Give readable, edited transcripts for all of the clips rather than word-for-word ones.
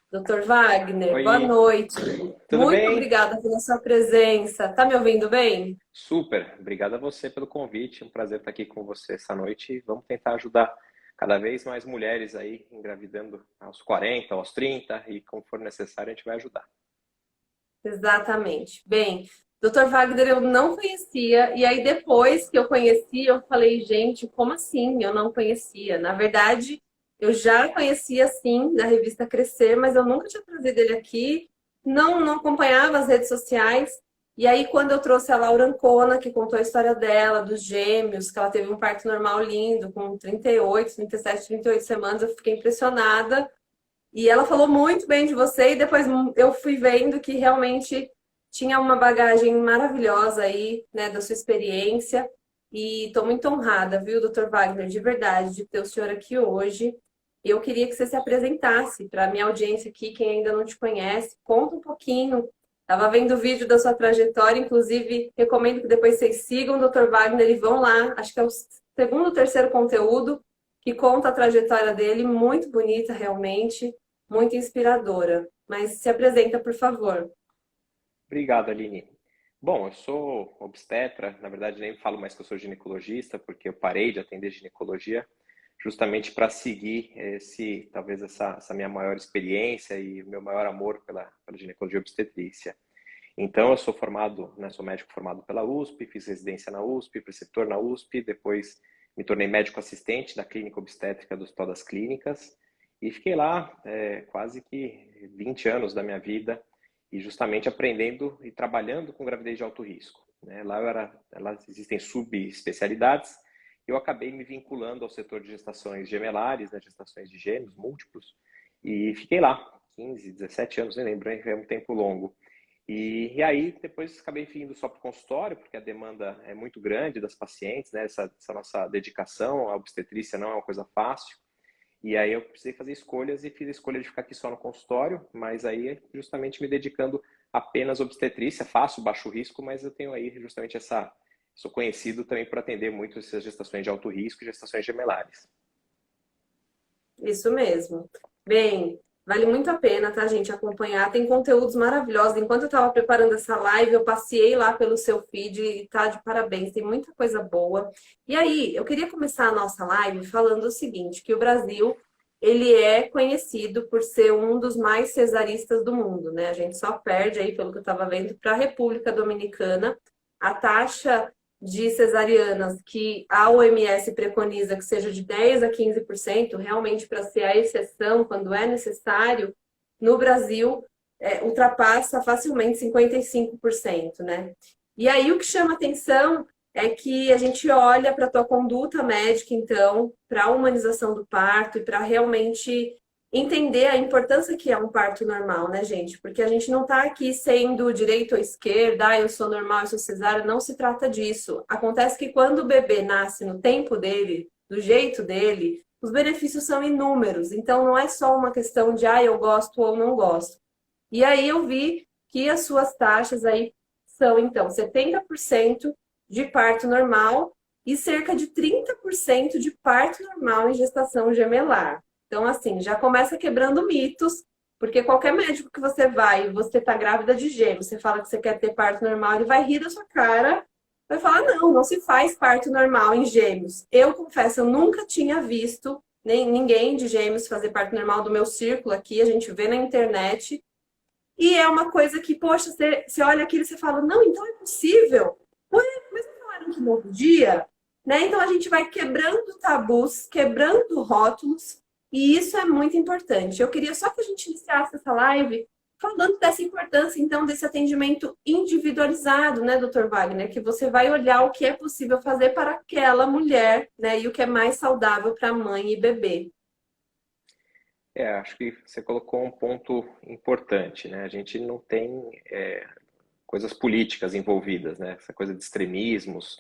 Doutor Wagner, boa Oi, noite. tudo Muito bem? obrigada pela sua presença. Tá me ouvindo bem? Super, obrigado a você pelo convite. Um prazer estar aqui com você essa noite. Vamos tentar ajudar cada vez mais mulheres aí engravidando aos 40, aos 30 e como for necessário a gente vai ajudar. Exatamente. Bem, doutor Wagner eu não conhecia, e aí depois que eu conheci, eu falei, gente, como assim? Eu não conhecia. Na verdade, eu já conhecia sim da revista Crescer, mas eu nunca tinha trazido ele aqui, não acompanhava as redes sociais. E aí, quando eu trouxe a Laura Ancona, que contou a história dela, dos gêmeos, que ela teve um parto normal lindo, com 38, 37, 38 semanas, eu fiquei impressionada. E ela falou muito bem de você, e depois eu fui vendo que realmente tinha uma bagagem maravilhosa aí, né, da sua experiência. E estou muito honrada, viu, doutor Wagner, de verdade, de ter o senhor aqui hoje. E eu queria que você se apresentasse para a minha audiência aqui, quem ainda não te conhece, conta um pouquinho. Estava vendo o vídeo da sua trajetória, inclusive recomendo que depois vocês sigam o doutor Wagner e vão lá. Acho que é o segundo ou terceiro conteúdo que conta a trajetória dele, muito bonita realmente, muito inspiradora. Mas se apresenta, por favor. Obrigado, Aline. Bom, eu sou obstetra, na verdade nem falo mais que eu sou ginecologista, porque eu parei de atender ginecologia justamente para seguir talvez essa minha maior experiência e o meu maior amor pela ginecologia e obstetrícia. Então, eu sou formado, né, sou médico formado pela USP, fiz residência na USP, preceptor na USP, depois me tornei médico assistente da clínica obstétrica do Hospital das Clínicas e fiquei lá quase que 20 anos da minha vida e justamente aprendendo e trabalhando com gravidez de alto risco. Né? Lá existem subespecialidades e eu acabei me vinculando ao setor de gestações gemelares, né, gestações de gêmeos múltiplos, e fiquei lá 15, 17 anos, nem lembro, é um tempo longo. E aí, depois acabei vindo só para o consultório, porque a demanda é muito grande das pacientes, né? Essa nossa dedicação à obstetrícia não é uma coisa fácil. E aí eu precisei fazer escolhas e fiz a escolha de ficar aqui só no consultório, mas aí justamente me dedicando apenas à obstetrícia, faço baixo risco, mas eu tenho aí justamente sou conhecido também por atender muito essas gestações de alto risco e gestações gemelares. Isso mesmo. Bem, vale muito a pena, tá, gente, acompanhar. Tem conteúdos maravilhosos. Enquanto eu estava preparando essa live, eu passei lá pelo seu feed e tá de parabéns. Tem muita coisa boa. E aí, eu queria começar a nossa live falando o seguinte, que o Brasil, ele é conhecido por ser um dos mais cesaristas do mundo, né? A gente só perde aí, pelo que eu estava vendo, para a República Dominicana. A taxa de cesarianas que a OMS preconiza que seja de 10 a 15%, realmente para ser a exceção quando é necessário, no Brasil ultrapassa facilmente 55%, né? E aí o que chama atenção é que a gente olha para a tua conduta médica, então, para a humanização do parto e para realmente entender a importância que é um parto normal, né, gente? Porque a gente não está aqui sendo direita ou esquerda, eu sou normal, eu sou cesárea, não se trata disso. Acontece que quando o bebê nasce no tempo dele, do jeito dele, os benefícios são inúmeros. Então não é só uma questão de eu gosto ou não gosto. E aí eu vi que as suas taxas aí são então 70% de parto normal e cerca de 30% de parto normal em gestação gemelar. Então, assim, já começa quebrando mitos, porque qualquer médico que você vai e você tá grávida de gêmeos, você fala que você quer ter parto normal, ele vai rir da sua cara, vai falar, não, não se faz parto normal em gêmeos. Eu confesso, eu nunca tinha visto nem ninguém de gêmeos fazer parto normal do meu círculo aqui, a gente vê na internet, e é uma coisa que, poxa, você olha aquilo e você fala, não, então é possível. Ué, mas não falaram que não podia? Né? Então a gente vai quebrando tabus, quebrando rótulos, e isso é muito importante. Eu queria só que a gente iniciasse essa live falando dessa importância, então, desse atendimento individualizado, né, doutor Wagner? Que você vai olhar o que é possível fazer para aquela mulher, né, e o que é mais saudável para mãe e bebê. Acho que você colocou um ponto importante, né? A gente não tem coisas políticas envolvidas, né? Essa coisa de extremismos.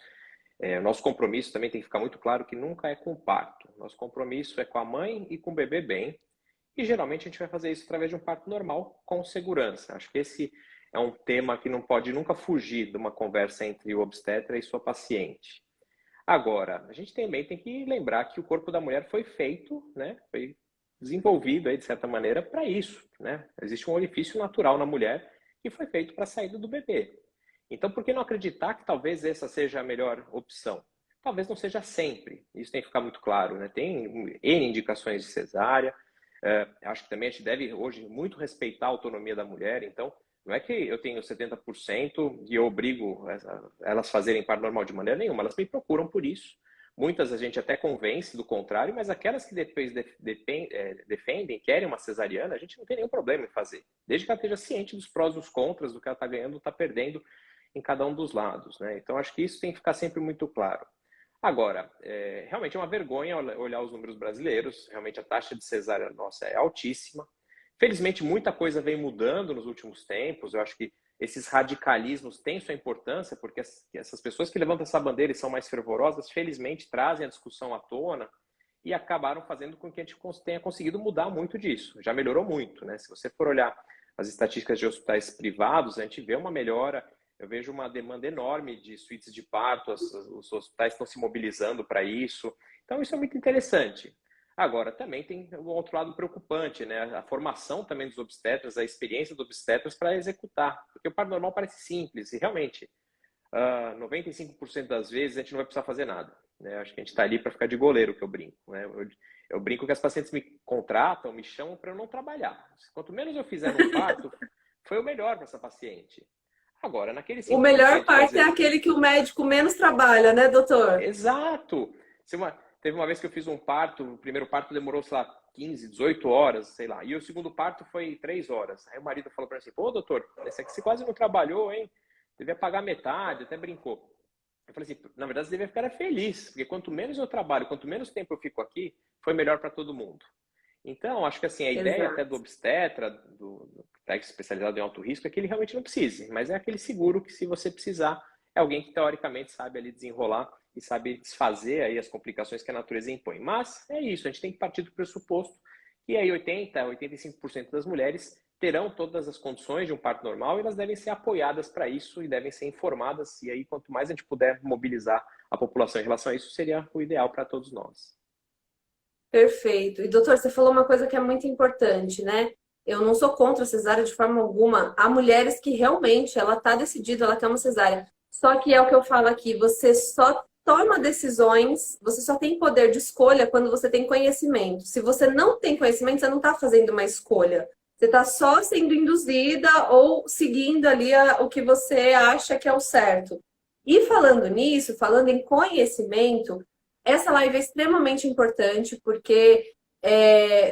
O nosso compromisso também tem que ficar muito claro que nunca é com o parto. Nosso compromisso é com a mãe e com o bebê bem. E geralmente a gente vai fazer isso através de um parto normal, com segurança. Acho que esse é um tema que não pode nunca fugir de uma conversa entre o obstetra e sua paciente. Agora, a gente também tem que lembrar que o corpo da mulher foi feito, né? Foi desenvolvido aí, de certa maneira, para isso, né? Existe um orifício natural na mulher que foi feito para a saída do bebê. Então, por que não acreditar que talvez essa seja a melhor opção? Talvez não seja sempre, isso tem que ficar muito claro, né? Tem N indicações de cesárea, acho que também a gente deve hoje muito respeitar a autonomia da mulher, então não é que eu tenho 70% e eu obrigo elas a fazerem parto normal de maneira nenhuma, elas me procuram por isso. Muitas a gente até convence do contrário, mas aquelas que depois defendem, querem uma cesariana, a gente não tem nenhum problema em fazer, desde que ela esteja ciente dos prós e dos contras, do que ela está ganhando ou está perdendo em cada um dos lados, né? Então acho que isso tem que ficar sempre muito claro. Agora, realmente é uma vergonha olhar os números brasileiros, realmente a taxa de cesárea nossa é altíssima. Felizmente, muita coisa vem mudando nos últimos tempos, eu acho que esses radicalismos têm sua importância, porque essas pessoas que levantam essa bandeira e são mais fervorosas, felizmente trazem a discussão à tona e acabaram fazendo com que a gente tenha conseguido mudar muito disso. Já melhorou muito, né? Se você for olhar as estatísticas de hospitais privados, a gente vê uma melhora. Eu vejo uma demanda enorme de suítes de parto, os hospitais estão se mobilizando para isso. Então, isso é muito interessante. Agora, também tem um outro lado preocupante, né? A formação também dos obstetras, a experiência dos obstetras para executar. Porque o parto normal parece simples e realmente, 95% das vezes a gente não vai precisar fazer nada. Né? Acho que a gente está ali para ficar de goleiro, que eu brinco. Né? Eu brinco que as pacientes me contratam, me chamam para eu não trabalhar. Quanto menos eu fizer no parto, foi o melhor para essa paciente. Agora, naquele O melhor 5% que às parto é vezes... aquele que o médico menos trabalha, né, doutor? Exato! Teve uma vez que eu fiz um parto, o primeiro parto demorou, sei lá, 15, 18 horas, sei lá. E o segundo parto foi 3 horas. Aí o marido falou para mim assim, pô, doutor, esse aqui você quase não trabalhou, hein? Devia pagar metade, até brincou. Eu falei assim, na verdade você devia ficar feliz, porque quanto menos eu trabalho, quanto menos tempo eu fico aqui, foi melhor para todo mundo. Então, acho que assim, a ideia até do Exato. obstetra, do técnico especializado em alto risco, é que ele realmente não precise, mas é aquele seguro que, se você precisar, é alguém que teoricamente sabe ali desenrolar e sabe desfazer aí as complicações que a natureza impõe. Mas é isso, a gente tem que partir do pressuposto que aí 80, 85% das mulheres terão todas as condições de um parto normal e elas devem ser apoiadas para isso e devem ser informadas. E aí, quanto mais a gente puder mobilizar a população em relação a isso, seria o ideal para todos nós. Perfeito. E doutor, você falou uma coisa que é muito importante, né? Eu não sou contra a cesárea de forma alguma. Há mulheres que realmente ela está decidida, ela quer uma cesárea. Só que é o que eu falo aqui, você só toma decisões, você só tem poder de escolha quando você tem conhecimento. Se você não tem conhecimento, você não está fazendo uma escolha. Você está só sendo induzida ou seguindo ali o que você acha que é o certo. E falando nisso, falando em conhecimento, essa live é extremamente importante porque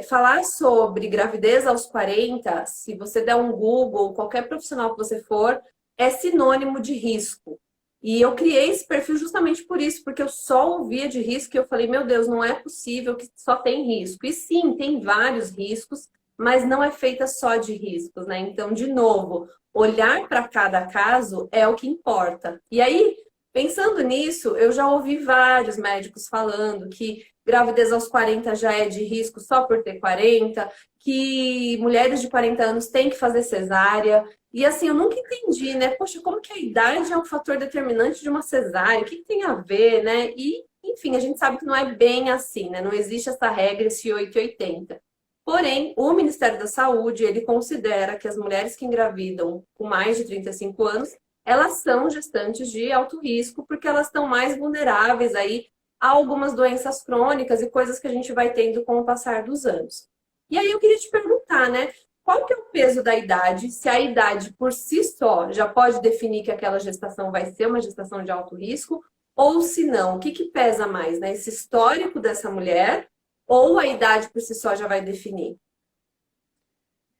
falar sobre gravidez aos 40, se você der um Google, qualquer profissional que você for, é sinônimo de risco. E eu criei esse perfil justamente por isso, porque eu só ouvia de risco e eu falei, meu Deus, não é possível que só tem risco. E sim, tem vários riscos, mas não é feita só de riscos, né? Então, de novo, olhar para cada caso é o que importa. E aí, pensando nisso, eu já ouvi vários médicos falando que gravidez aos 40 já é de risco só por ter 40, que mulheres de 40 anos têm que fazer cesárea. E assim, eu nunca entendi, né? Poxa, como que a idade é um fator determinante de uma cesárea? O que tem a ver, né? E, enfim, a gente sabe que não é bem assim, né? Não existe essa regra, esse 880. Porém, o Ministério da Saúde, ele considera que as mulheres que engravidam com mais de 35 anos, elas são gestantes de alto risco, porque elas estão mais vulneráveis aí a algumas doenças crônicas e coisas que a gente vai tendo com o passar dos anos. E aí eu queria te perguntar, né? Qual que é o peso da idade? Se a idade por si só já pode definir que aquela gestação vai ser uma gestação de alto risco, ou se não, o que que pesa mais, né? Esse histórico dessa mulher ou a idade por si só já vai definir?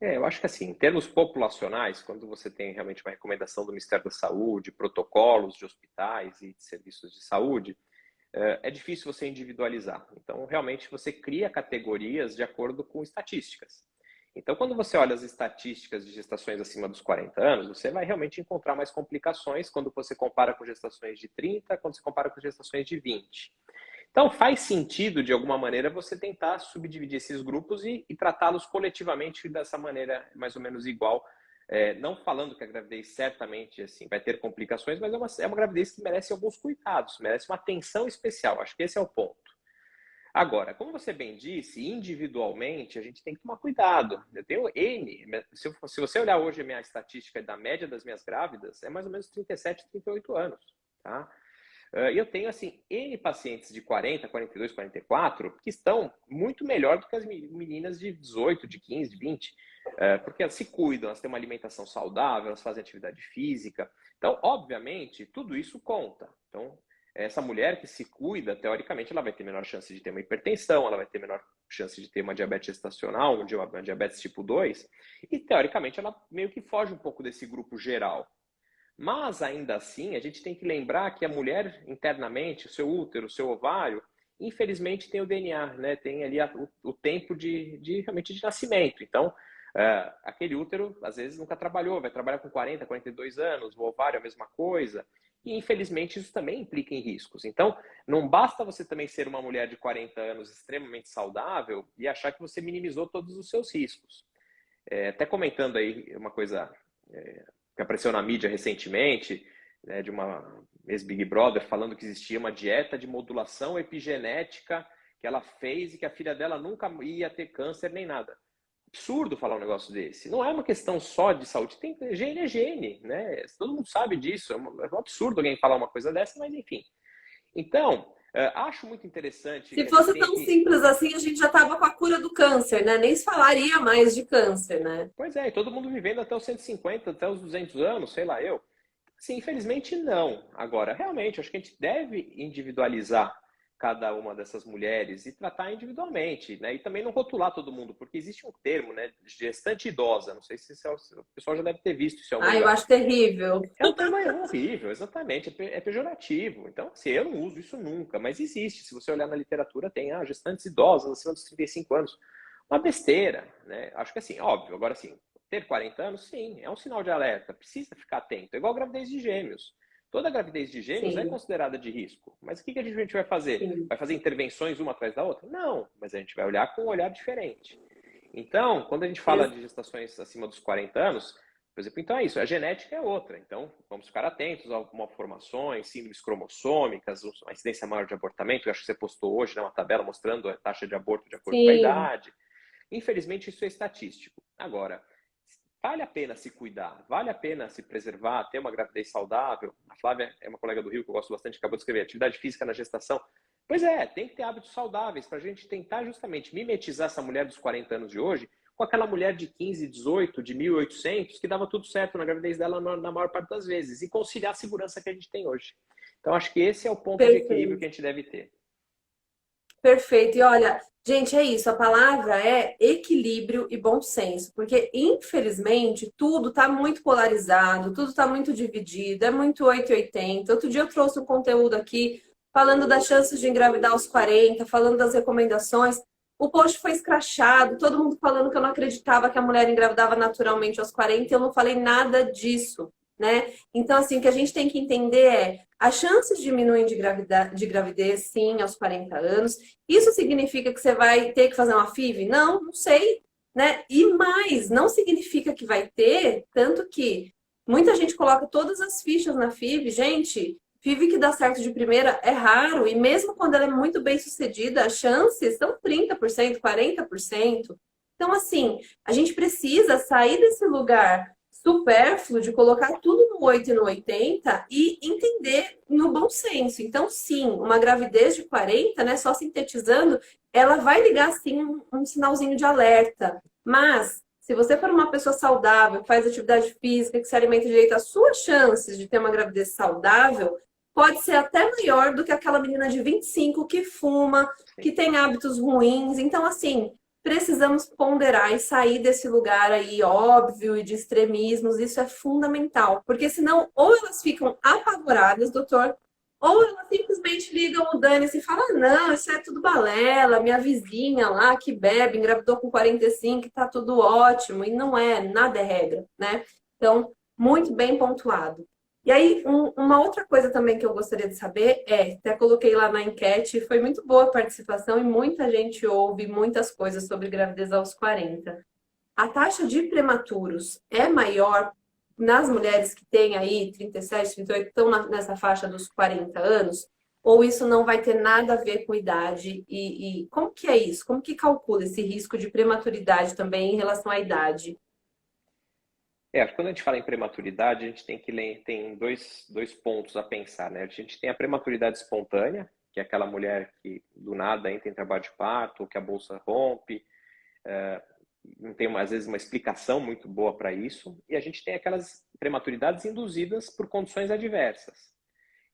Eu acho que assim, em termos populacionais, quando você tem realmente uma recomendação do Ministério da Saúde, protocolos de hospitais e de serviços de saúde, é difícil você individualizar. Então, realmente, você cria categorias de acordo com estatísticas. Então, quando você olha as estatísticas de gestações acima dos 40 anos, você vai realmente encontrar mais complicações quando você compara com gestações de 30, quando você compara com gestações de 20. Então, faz sentido, de alguma maneira, você tentar subdividir esses grupos e tratá-los coletivamente dessa maneira mais ou menos igual. Não falando que a gravidez certamente assim, vai ter complicações, mas é uma gravidez que merece alguns cuidados, merece uma atenção especial. Acho que esse é o ponto. Agora, como você bem disse, individualmente a gente tem que tomar cuidado. Eu tenho N, se você olhar hoje a minha estatística da média das minhas grávidas, é mais ou menos 37, 38 anos, tá? E eu tenho, assim, N pacientes de 40, 42, 44 que estão muito melhor do que as meninas de 18, de 15, de 20, porque elas se cuidam, elas têm uma alimentação saudável, elas fazem atividade física. Então, obviamente, tudo isso conta. Então, essa mulher que se cuida, teoricamente, ela vai ter menor chance de ter uma hipertensão, ela vai ter menor chance de ter uma diabetes gestacional, uma diabetes tipo 2, e teoricamente ela meio que foge um pouco desse grupo geral. Mas ainda assim, a gente tem que lembrar que a mulher internamente, o seu útero, o seu ovário, infelizmente tem o DNA, né? Tem ali o tempo realmente de nascimento. Então, aquele útero às vezes nunca trabalhou, vai trabalhar com 40, 42 anos, o ovário é a mesma coisa. E infelizmente isso também implica em riscos. Então, não basta você também ser uma mulher de 40 anos extremamente saudável e achar que você minimizou todos os seus riscos. Até comentando aí uma coisa que apareceu na mídia recentemente, né, de uma ex-Big Brother, falando que existia uma dieta de modulação epigenética que ela fez e que a filha dela nunca ia ter câncer nem nada. Absurdo falar um negócio desse. Não é uma questão só de saúde. Gene é gene, né? Todo mundo sabe disso. É um absurdo alguém falar uma coisa dessa, mas enfim. Então, acho muito interessante Se que a gente fosse tenha tão que... simples assim, a gente já estava com a cura do câncer, né? Nem se falaria mais de câncer, né? Pois é, e todo mundo vivendo até os 150, até os 200 anos, sei lá eu. Sim, infelizmente não. Agora, realmente, acho que a gente deve individualizar cada uma dessas mulheres e tratar individualmente, né? E também não rotular todo mundo, porque existe um termo, né, gestante idosa. Não sei se o pessoal já deve ter visto isso em algum Ah, eu lugar. acho terrível. É um termo horrível, exatamente, é pejorativo. Então, assim, eu não uso isso nunca, mas existe. Se você olhar na literatura, tem gestantes idosas acima dos 35 anos. Uma besteira, né? Acho que assim, óbvio, agora sim, ter 40 anos, sim, é um sinal de alerta, precisa ficar atento. É igual a gravidez de gêmeos. Toda gravidez de gêmeos é Sim, considerada de risco. Mas o que a gente vai fazer? sim. Vai fazer intervenções uma atrás da outra? Não, mas a gente vai olhar com um olhar diferente. Então, quando a gente fala de gestações acima dos 40 anos, por exemplo, então é isso, a genética é outra. Então, vamos ficar atentos a malformações, síndromes cromossômicas, uma incidência maior de abortamento. Eu acho que você postou hoje, né, uma tabela mostrando a taxa de aborto de acordo com a Sim. idade. Infelizmente, isso é estatístico. Agora, vale a pena se cuidar, vale a pena se preservar, ter uma gravidez saudável. A Flávia é uma colega do Rio que eu gosto bastante, acabou de escrever atividade física na gestação. Pois é, tem que ter hábitos saudáveis para a gente tentar justamente mimetizar essa mulher dos 40 anos de hoje com aquela mulher de 15, 18, de 1800, que dava tudo certo na gravidez dela na maior parte das vezes, e conciliar a segurança que a gente tem hoje. Então, acho que esse é o ponto de equilíbrio que Perfeito. a gente deve ter. Perfeito. E olha, gente, é isso. A palavra é equilíbrio e bom senso, porque infelizmente tudo está muito polarizado, tudo está muito dividido, é muito 880. Outro dia eu trouxe um conteúdo aqui falando das chances de engravidar aos 40, falando das recomendações. O post foi escrachado, todo mundo falando que eu não acreditava que a mulher engravidava naturalmente aos 40, e eu não falei nada disso, né? Então, assim, o que a gente tem que entender é as chances diminuem de gravidez, sim, aos 40 anos. Isso significa que você vai ter que fazer uma FIV? Não, não sei, né? E mais, não significa que vai ter, tanto que muita gente coloca todas as fichas na FIV. Gente, FIV que dá certo de primeira é raro, e mesmo quando ela é muito bem sucedida, as chances são 30%, 40%. Então, assim, a gente precisa sair desse lugar supérfluo de colocar tudo no 8 e no 80 e entender no bom senso. Então, sim, uma gravidez de 40, né, só sintetizando, ela vai ligar, sim, um sinalzinho de alerta. Mas, se você for uma pessoa saudável, que faz atividade física, que se alimenta direito, as suas chances de ter uma gravidez saudável pode ser até maior do que aquela menina de 25 que fuma, que tem hábitos ruins. Então, assim, precisamos ponderar e sair desse lugar aí óbvio e de extremismos. Isso é fundamental, porque senão ou elas ficam apavoradas, doutor, ou elas simplesmente ligam o dane-se e falam: "Ah, não, isso é tudo balela, minha vizinha lá que bebe, engravidou com 45, tá tudo ótimo", e não é, nada é regra, né? Então, muito bem pontuado. E aí, uma outra coisa também que eu gostaria de saber até coloquei lá na enquete, foi muito boa a participação e muita gente ouve muitas coisas sobre gravidez aos 40. A taxa de prematuros é maior nas mulheres que têm aí 37, 38, estão nessa faixa dos 40 anos? Ou isso não vai ter nada a ver com idade? E como que é isso? Como que calcula esse risco de prematuridade também em relação à idade? Quando a gente fala em prematuridade, a gente tem que tem dois pontos a pensar, né? A gente tem a prematuridade espontânea, que é aquela mulher que do nada entra em trabalho de parto, ou que a bolsa rompe, não tem às vezes uma explicação muito boa para isso, e a gente tem aquelas prematuridades induzidas por condições adversas.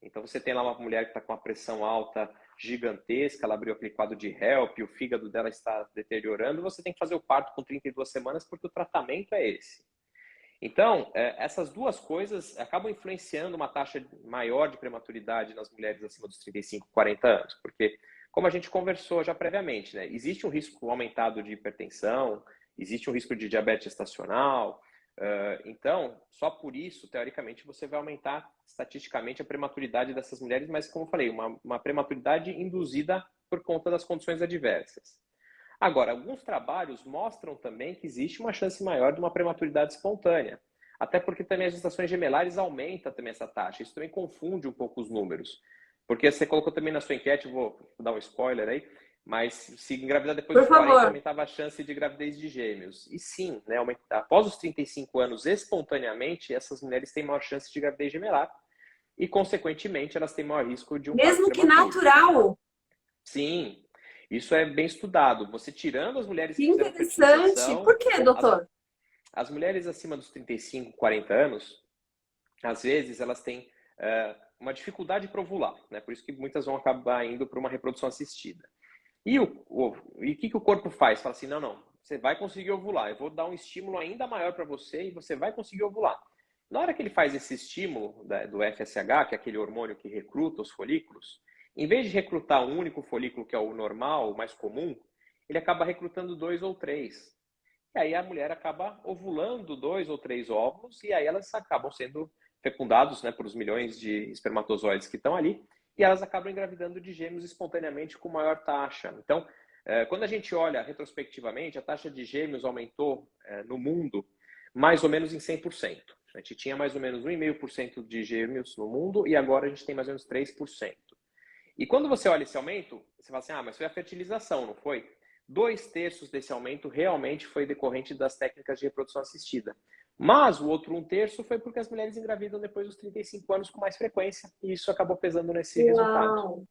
Então você tem lá uma mulher que está com uma pressão alta gigantesca, ela abriu aquele quadro de HELP, o fígado dela está deteriorando, você tem que fazer o parto com 32 semanas porque o tratamento é esse. Então, essas duas coisas acabam influenciando uma taxa maior de prematuridade nas mulheres acima dos 35, 40 anos, porque, como a gente conversou já previamente, né, existe um risco aumentado de hipertensão, existe um risco de diabetes gestacional, então, só por isso, teoricamente, você vai aumentar estatisticamente a prematuridade dessas mulheres, mas, como eu falei, uma prematuridade induzida por conta das condições adversas. Agora, alguns trabalhos mostram também que existe uma chance maior de uma prematuridade espontânea. Até porque também as gestações gemelares aumentam também essa taxa. Isso também confunde um pouco os números. Porque você colocou também na sua enquete, vou dar um spoiler aí, mas se engravidar depois Por dos 40, favor. aumentava a chance de gravidez de gêmeos. E sim, né, após os 35 anos, espontaneamente, essas mulheres têm maior chance de gravidez gemelar. E, consequentemente, elas têm maior risco de um parto Mesmo que prematuro. natural. Sim, isso é bem estudado. Você tirando as mulheres Que que fizeram interessante. fertilização, Por quê, as, doutor? as mulheres acima dos 35, 40 anos, às vezes elas têm uma dificuldade para ovular, né? Por isso que muitas vão acabar indo para uma reprodução assistida. E o que o corpo faz? Fala assim, não, não, você vai conseguir ovular, eu vou dar um estímulo ainda maior para você e você vai conseguir ovular. Na hora que ele faz esse estímulo do FSH, que é aquele hormônio que recruta os folículos, em vez de recrutar um único folículo, que é o normal, o mais comum, ele acaba recrutando 2 ou 3. E aí a mulher acaba ovulando 2 ou 3 óvulos e aí elas acabam sendo fecundados, né, por os milhões de espermatozoides que estão ali e elas acabam engravidando de gêmeos espontaneamente com maior taxa. Então, quando a gente olha retrospectivamente, a taxa de gêmeos aumentou no mundo mais ou menos em 100%. A gente tinha mais ou menos 1,5% de gêmeos no mundo e agora a gente tem mais ou menos 3%. E quando você olha esse aumento, você fala assim, mas foi a fertilização, não foi? 2/3 desse aumento realmente foi decorrente das técnicas de reprodução assistida. Mas o outro 1/3 foi porque as mulheres engravidam depois dos 35 anos com mais frequência, e isso acabou pesando nesse resultado. Uau!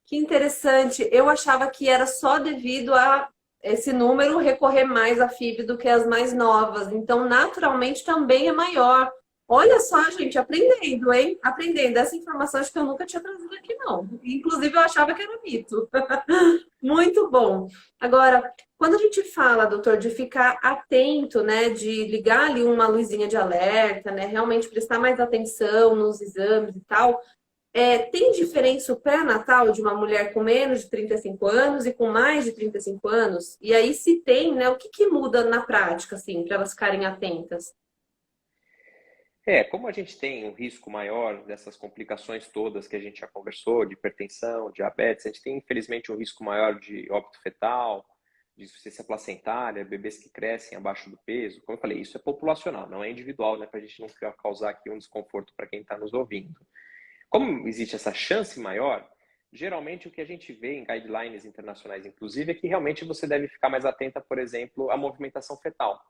Que interessante. Eu achava que era só devido a esse número recorrer mais à FIV do que as mais novas. Então, naturalmente, também é maior. Olha só, gente, aprendendo, hein? Aprendendo. Essa informação acho que eu nunca tinha trazido aqui, não. Inclusive, eu achava que era mito. Muito bom. Agora, quando a gente fala, doutor, de ficar atento, né, de ligar ali uma luzinha de alerta, né, realmente prestar mais atenção nos exames e tal, tem diferença o pré-natal de uma mulher com menos de 35 anos e com mais de 35 anos? E aí, se tem, né, o que que muda na prática, assim, para elas ficarem atentas? Como a gente tem um risco maior dessas complicações todas que a gente já conversou, de hipertensão, diabetes, a gente tem, infelizmente, um risco maior de óbito fetal, de insuficiência placentária, bebês que crescem abaixo do peso. Como eu falei, isso é populacional, não é individual, né, para a gente não causar aqui um desconforto para quem está nos ouvindo. Como existe essa chance maior, geralmente o que a gente vê em guidelines internacionais, inclusive, é que realmente você deve ficar mais atenta, por exemplo, à movimentação fetal.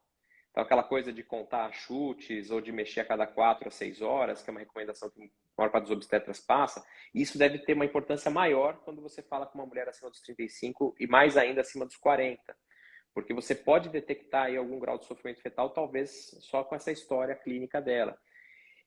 Então, aquela coisa de contar chutes ou de mexer a cada 4 a 6 horas, que é uma recomendação que a maior parte dos obstetras passa, isso deve ter uma importância maior quando você fala com uma mulher acima dos 35 e mais ainda acima dos 40. Porque você pode detectar aí algum grau de sofrimento fetal, talvez só com essa história clínica dela.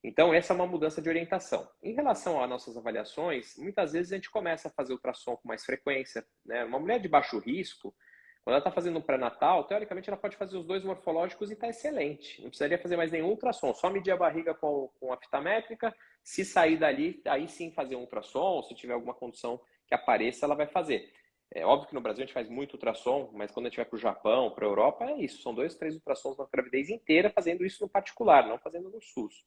Então, essa é uma mudança de orientação. Em relação às nossas avaliações, muitas vezes a gente começa a fazer ultrassom com mais frequência, né? Uma mulher de baixo risco, quando ela está fazendo um pré-natal, teoricamente ela pode fazer os 2 morfológicos e está excelente. Não precisaria fazer mais nenhum ultrassom, só medir a barriga com a fita métrica. Se sair dali, aí sim fazer um ultrassom, se tiver alguma condição que apareça, ela vai fazer. É óbvio que no Brasil a gente faz muito ultrassom, mas quando a gente vai para o Japão, para a Europa, é isso. São 2, 3 ultrassons na gravidez inteira, fazendo isso no particular, não fazendo no SUS.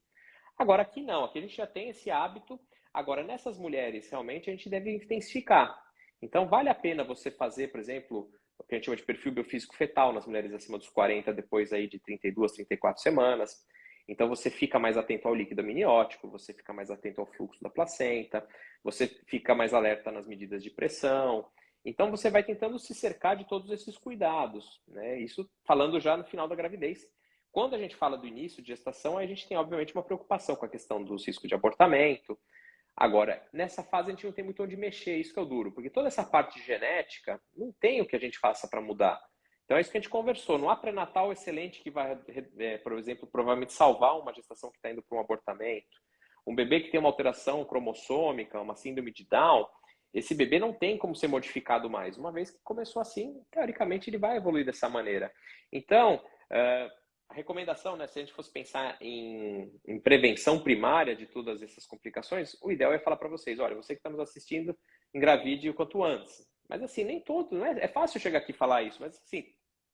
Agora aqui não, aqui a gente já tem esse hábito. Agora nessas mulheres, realmente, a gente deve intensificar. Então vale a pena você fazer, por exemplo, o que a gente chama de perfil biofísico fetal nas mulheres acima dos 40, depois aí de 32, 34 semanas. Então você fica mais atento ao líquido amniótico, você fica mais atento ao fluxo da placenta, você fica mais alerta nas medidas de pressão. Então você vai tentando se cercar de todos esses cuidados, né? Isso falando já no final da gravidez. Quando a gente fala do início de gestação, a gente tem obviamente uma preocupação com a questão dos riscos de abortamento. Agora, nessa fase a gente não tem muito onde mexer, isso que é o duro, porque toda essa parte genética não tem o que a gente faça para mudar. Então é isso que a gente conversou. Não há pré-natal excelente que vai, por exemplo, provavelmente salvar uma gestação que está indo para um abortamento. Um bebê que tem uma alteração cromossômica, uma síndrome de Down, esse bebê não tem como ser modificado mais. Uma vez que começou assim, teoricamente ele vai evoluir dessa maneira. Então, a recomendação, né, se a gente fosse pensar em prevenção primária de todas essas complicações, o ideal é falar para vocês, olha, você que está nos assistindo, engravide o quanto antes. Mas assim, nem todo, não é, é fácil chegar aqui e falar isso, mas assim,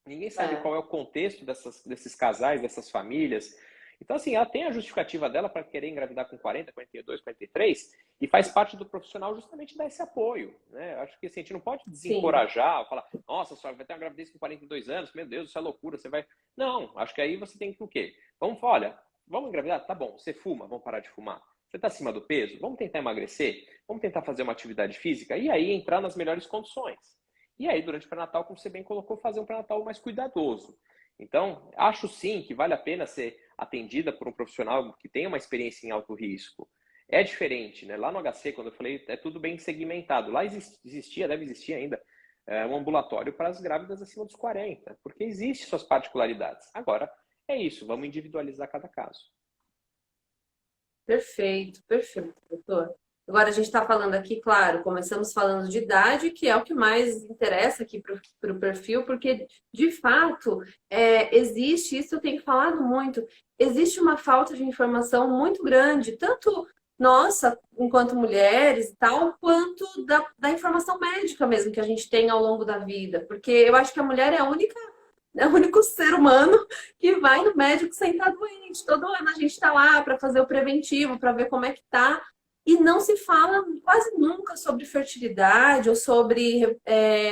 ninguém sabe qual é o contexto desses casais, dessas famílias. Então, assim, ela tem a justificativa dela para querer engravidar com 40, 42, 43, e faz parte do profissional justamente dar esse apoio, né? Acho que assim, a gente não pode desencorajar, falar, nossa, só vai ter uma gravidez com 42 anos, meu Deus, isso é loucura, você vai... Não, acho que aí você tem que o quê? Vamos falar, olha, vamos engravidar? Tá bom, você fuma, vamos parar de fumar. Você está acima do peso? Vamos tentar emagrecer? Vamos tentar fazer uma atividade física? E aí entrar nas melhores condições. E aí, durante o pré-natal, como você bem colocou, fazer um pré-natal mais cuidadoso. Então, acho sim que vale a pena ser atendida por um profissional que tenha uma experiência em alto risco. É diferente, né? Lá no HC, quando eu falei, é tudo bem segmentado. Lá existia, deve existir ainda, um ambulatório para as grávidas acima dos 40, porque existe suas particularidades. Agora, é isso, vamos individualizar cada caso. Perfeito, perfeito, doutor. Agora a gente está falando aqui, claro, começamos falando de idade, que é o que mais interessa aqui para o perfil, porque de fato existe, isso eu tenho falado muito, existe uma falta de informação muito grande, tanto nossa, enquanto mulheres e tal, quanto da informação médica mesmo que a gente tem ao longo da vida, porque eu acho que a mulher é o único ser humano que vai no médico sem estar doente. Todo ano a gente está lá para fazer o preventivo, para ver como é que tá. E não se fala quase nunca sobre fertilidade ou sobre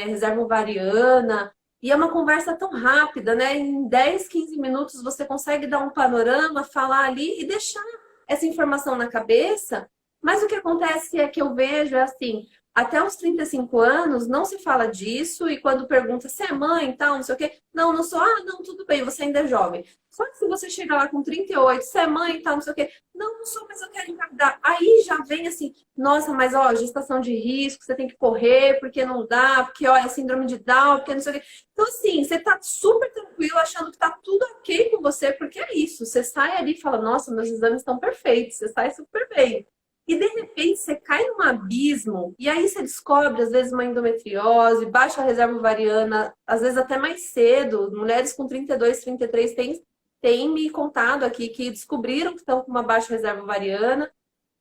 reserva ovariana. E é uma conversa tão rápida, né? Em 10, 15 minutos você consegue dar um panorama, falar ali e deixar essa informação na cabeça. Mas o que acontece é que eu vejo é assim, até os 35 anos não se fala disso e quando pergunta se é mãe e tal, não sei o quê, não, não sou, ah, não, tudo bem, você ainda é jovem. Só que se você chega lá com 38, você é mãe e tal, não sei o quê, não, não sou, mas eu quero engravidar. Aí já vem assim, nossa, mas ó, gestação de risco, você tem que correr porque não dá, porque ó, é síndrome de Down, porque não sei o quê. Então assim, você tá super tranquilo, achando que tá tudo ok com você, porque é isso, você sai ali e fala, nossa, meus exames estão perfeitos, você sai super bem. E de repente você cai num abismo e aí você descobre, às vezes, uma endometriose, baixa reserva ovariana, às vezes até mais cedo. Mulheres com 32, 33 têm me contado aqui que descobriram que estão com uma baixa reserva ovariana.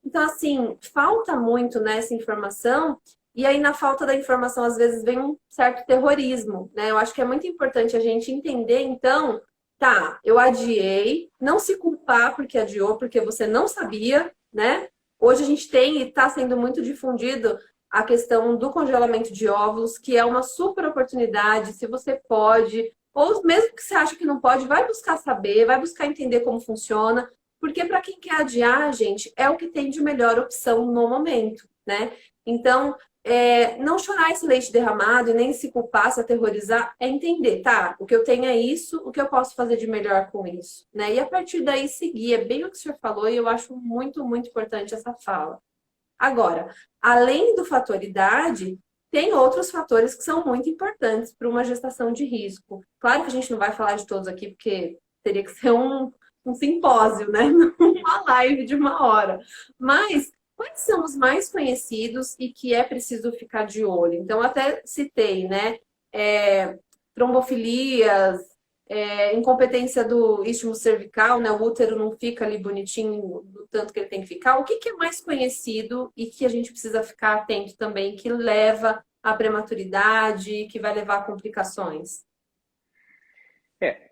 Então, assim, falta muito nessa informação. E aí, na falta da informação, às vezes, vem um certo terrorismo, né? Eu acho que é muito importante a gente entender, então, tá, eu adiei, não se culpar porque adiou, porque você não sabia, né? Hoje a gente tem e está sendo muito difundido a questão do congelamento de óvulos, que é uma super oportunidade, se você pode, ou mesmo que você acha que não pode, vai buscar saber, vai buscar entender como funciona, porque para quem quer adiar, gente, é o que tem de melhor opção no momento, né? Então, não chorar esse leite derramado e nem se culpar, se aterrorizar, é entender, tá? O que eu tenho é isso, o que eu posso fazer de melhor com isso, né? E a partir daí seguir, é bem o que o senhor falou e eu acho muito, muito importante essa fala. Agora, além do fator idade, tem outros fatores que são muito importantes para uma gestação de risco. Claro que a gente não vai falar de todos aqui, porque teria que ser um simpósio, né? Uma live de uma hora. Mas quais são os mais conhecidos e que é preciso ficar de olho? Então, até citei, né? Trombofilias, incompetência do istmo cervical, né? O útero não fica ali bonitinho do tanto que ele tem que ficar. O que é mais conhecido e que a gente precisa ficar atento também, que leva à prematuridade, que vai levar a complicações?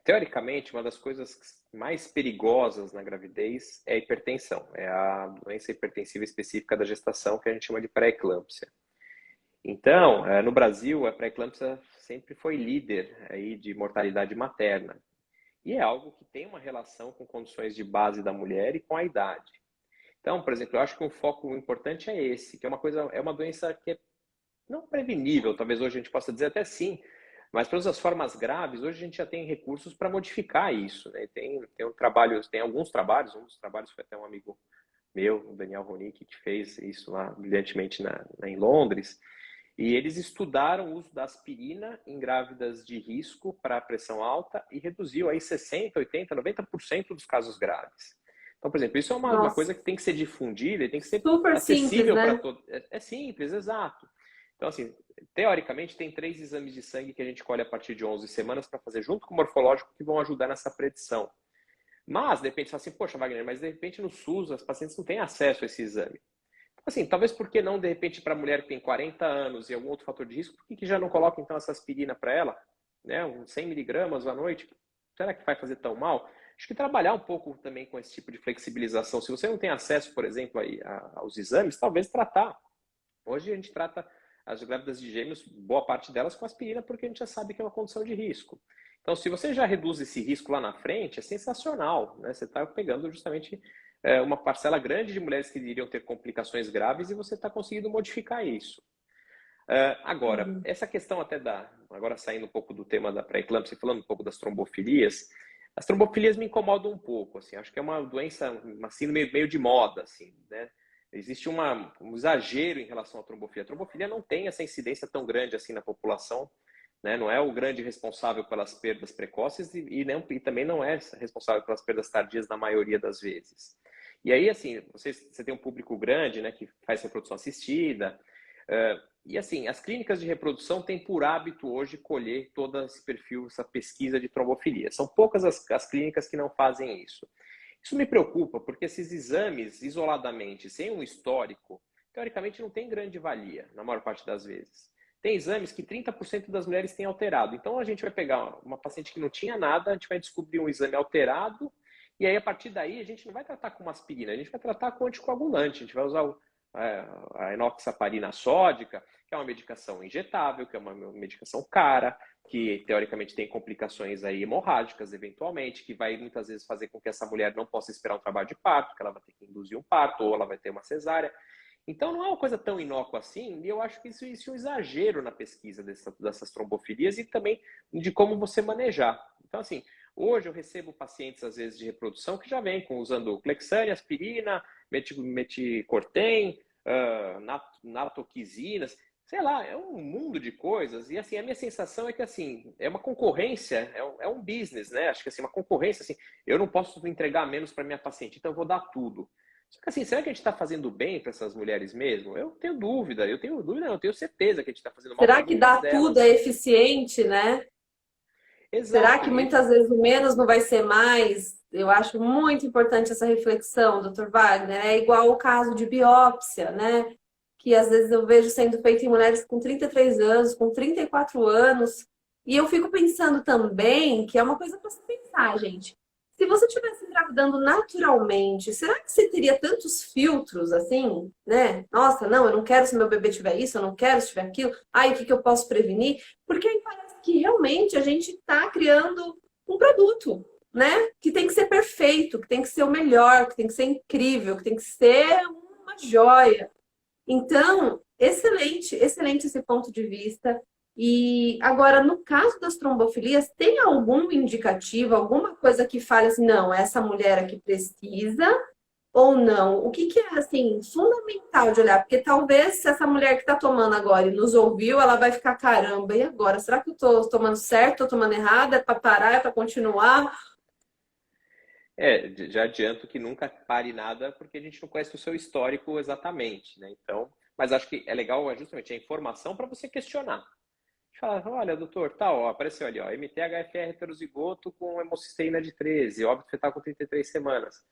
Teoricamente, uma das coisas mais perigosas na gravidez é a hipertensão. É a doença hipertensiva específica da gestação, que a gente chama de pré-eclâmpsia. Então, no Brasil, a pré-eclâmpsia sempre foi líder aí de mortalidade materna. E é algo que tem uma relação com condições de base da mulher e com a idade. Então, por exemplo, eu acho que um foco importante é esse, que é uma doença que é não prevenível, talvez hoje a gente possa dizer até sim, mas para as formas graves, hoje a gente já tem recursos para modificar isso, né? Tem alguns trabalhos, um dos trabalhos foi até um amigo meu, o Daniel Ronick, que fez isso lá brilhantemente em Londres, e eles estudaram o uso da aspirina em grávidas de risco para pressão alta e reduziu aí 60, 80, 90% dos casos graves. Então, por exemplo, isso é uma Nossa, coisa que tem que ser difundida e tem que ser super simples, acessível para né? todos. É simples, exato. Então, assim, teoricamente, tem 3 exames de sangue que a gente colhe a partir de 11 semanas para fazer junto com o morfológico que vão ajudar nessa predição. Mas, de repente, você fala assim, poxa, Wagner, mas de repente no SUS as pacientes não têm acesso a esse exame. Assim, talvez porque não, de repente, para a mulher que tem 40 anos e algum outro fator de risco, por que já não coloca, então, essa aspirina para ela? Né? Uns 100 miligramas à noite, será que vai fazer tão mal? Acho que trabalhar um pouco também com esse tipo de flexibilização. Se você não tem acesso, por exemplo, aos exames, talvez tratar. Hoje a gente trata as grávidas de gêmeos, boa parte delas com aspirina, porque a gente já sabe que é uma condição de risco. Então, se você já reduz esse risco lá na frente, é sensacional, né? Você está pegando justamente uma parcela grande de mulheres que iriam ter complicações graves e você está conseguindo modificar isso. Agora, Uhum. essa questão agora saindo um pouco do tema da pré-eclâmpsia, falando um pouco das trombofilias, as trombofilias me incomodam um pouco, assim, acho que é uma doença, uma síndrome meio de moda, assim, né? Existe um exagero em relação à trombofilia. A trombofilia não tem essa incidência tão grande assim na população, né? Não é o grande responsável pelas perdas precoces e também não é responsável pelas perdas tardias na maioria das vezes. E aí, assim, você tem um público grande, né, que faz reprodução assistida, e assim, as clínicas de reprodução têm por hábito hoje colher todo esse perfil, essa pesquisa de trombofilia. São poucas as clínicas que não fazem isso. Isso me preocupa, porque esses exames, isoladamente, sem um histórico, teoricamente não tem grande valia, na maior parte das vezes. Tem exames que 30% das mulheres têm alterado. Então, a gente vai pegar uma paciente que não tinha nada, a gente vai descobrir um exame alterado, e aí, a partir daí, a gente não vai tratar com uma aspirina, a gente vai tratar com anticoagulante. A gente vai usar a enoxaparina sódica, que é uma medicação injetável, que é uma medicação cara, que teoricamente tem complicações aí hemorrágicas, eventualmente, que vai muitas vezes fazer com que essa mulher não possa esperar um trabalho de parto, que ela vai ter que induzir um parto, ou ela vai ter uma cesárea. Então não é uma coisa tão inócua assim, e eu acho que isso é um exagero na pesquisa dessas trombofilias e também de como você manejar. Então, assim, hoje eu recebo pacientes, às vezes, de reprodução que já vêm usando Clexane, aspirina, meticortem, natoxinas, sei lá, é um mundo de coisas. E assim, a minha sensação é que assim, é uma concorrência, é um business, né? Acho que assim, uma concorrência, assim, eu não posso entregar menos para minha paciente, então eu vou dar tudo. Só que assim, será que a gente está fazendo bem para essas mulheres mesmo? Eu tenho certeza que a gente está fazendo mal para Será que muitas dar tudo é delas. eficiente, né? Será Exato, que muitas vezes o menos não vai ser mais? Eu acho muito importante essa reflexão, doutor Wagner. É igual o caso de biópsia, né? Que às vezes eu vejo sendo feito em mulheres com 33 anos, com 34 anos. E eu fico pensando também que é uma coisa para se pensar, gente. Se você estivesse engravidando naturalmente, será que você teria tantos filtros assim, né? Nossa, não, eu não quero se meu bebê tiver isso, eu não quero se tiver aquilo. Ai, o que que eu posso prevenir? Porque aí parece que realmente a gente está criando um produto, né? Que tem que ser perfeito, que tem que ser o melhor, que tem que ser incrível, que tem que ser uma joia. Então, excelente, excelente esse ponto de vista. E agora, no caso das trombofilias, tem algum indicativo, alguma coisa que fale assim, não, essa mulher aqui precisa ou não? O que que é, assim, fundamental de olhar? Porque talvez se essa mulher que está tomando agora e nos ouviu, ela vai ficar, caramba, e agora? Será que eu estou tomando certo, estou tomando errado? É para parar, é para continuar? Já adianto que nunca pare nada, porque a gente não conhece o seu histórico exatamente, né? Então, mas acho que é legal justamente a informação para você questionar. Fala, olha, doutor, tá, ó, apareceu ali, ó, MTHFR heterozigoto com hemocisteína de 13, óbito fetal com 33 semanas.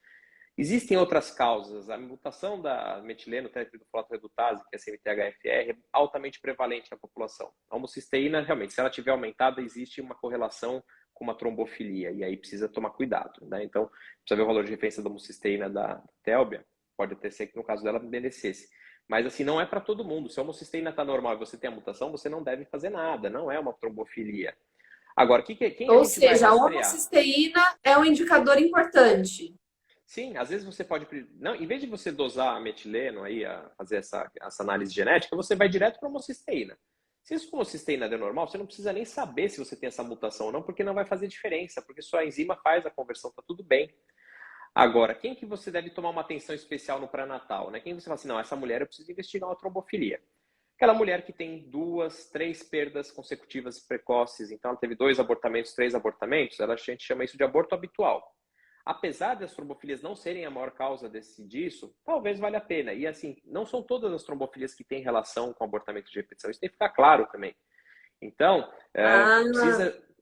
Existem outras causas. A mutação da metileno tetrahidrofolato redutase, que é essa MTHFR, é altamente prevalente na população. A homocisteína, realmente, se ela tiver aumentada, existe uma correlação com uma trombofilia, e aí precisa tomar cuidado, né? Então, precisa ver o valor de referência da homocisteína da Télbia, pode até ser que no caso dela envelhecesse. Mas assim, não é para todo mundo. Se a homocisteína está normal e você tem a mutação, você não deve fazer nada, não é uma trombofilia. Agora, quem a Ou gente vai seja, a rastrear? homocisteína é um indicador importante. Sim, às vezes você pode. Não, em vez de você dosar a metileno aí, fazer essa análise genética, você vai direto para a homocisteína. Se isso for homocisteína é normal, você não precisa nem saber se você tem essa mutação ou não, porque não vai fazer diferença, porque sua enzima faz a conversão, tá tudo bem. Agora, quem que você deve tomar uma atenção especial no pré-natal, né? Quem você fala assim, não, essa mulher eu preciso investigar uma trombofilia. Aquela mulher que tem 2, 3 perdas consecutivas precoces, então ela teve 2 abortamentos, 3 abortamentos, a gente chama isso de aborto habitual. Apesar das trombofilias não serem a maior causa disso, talvez valha a pena. E assim, não são todas as trombofilias que têm relação com abortamento de repetição, isso tem que ficar claro também. Então, Ah,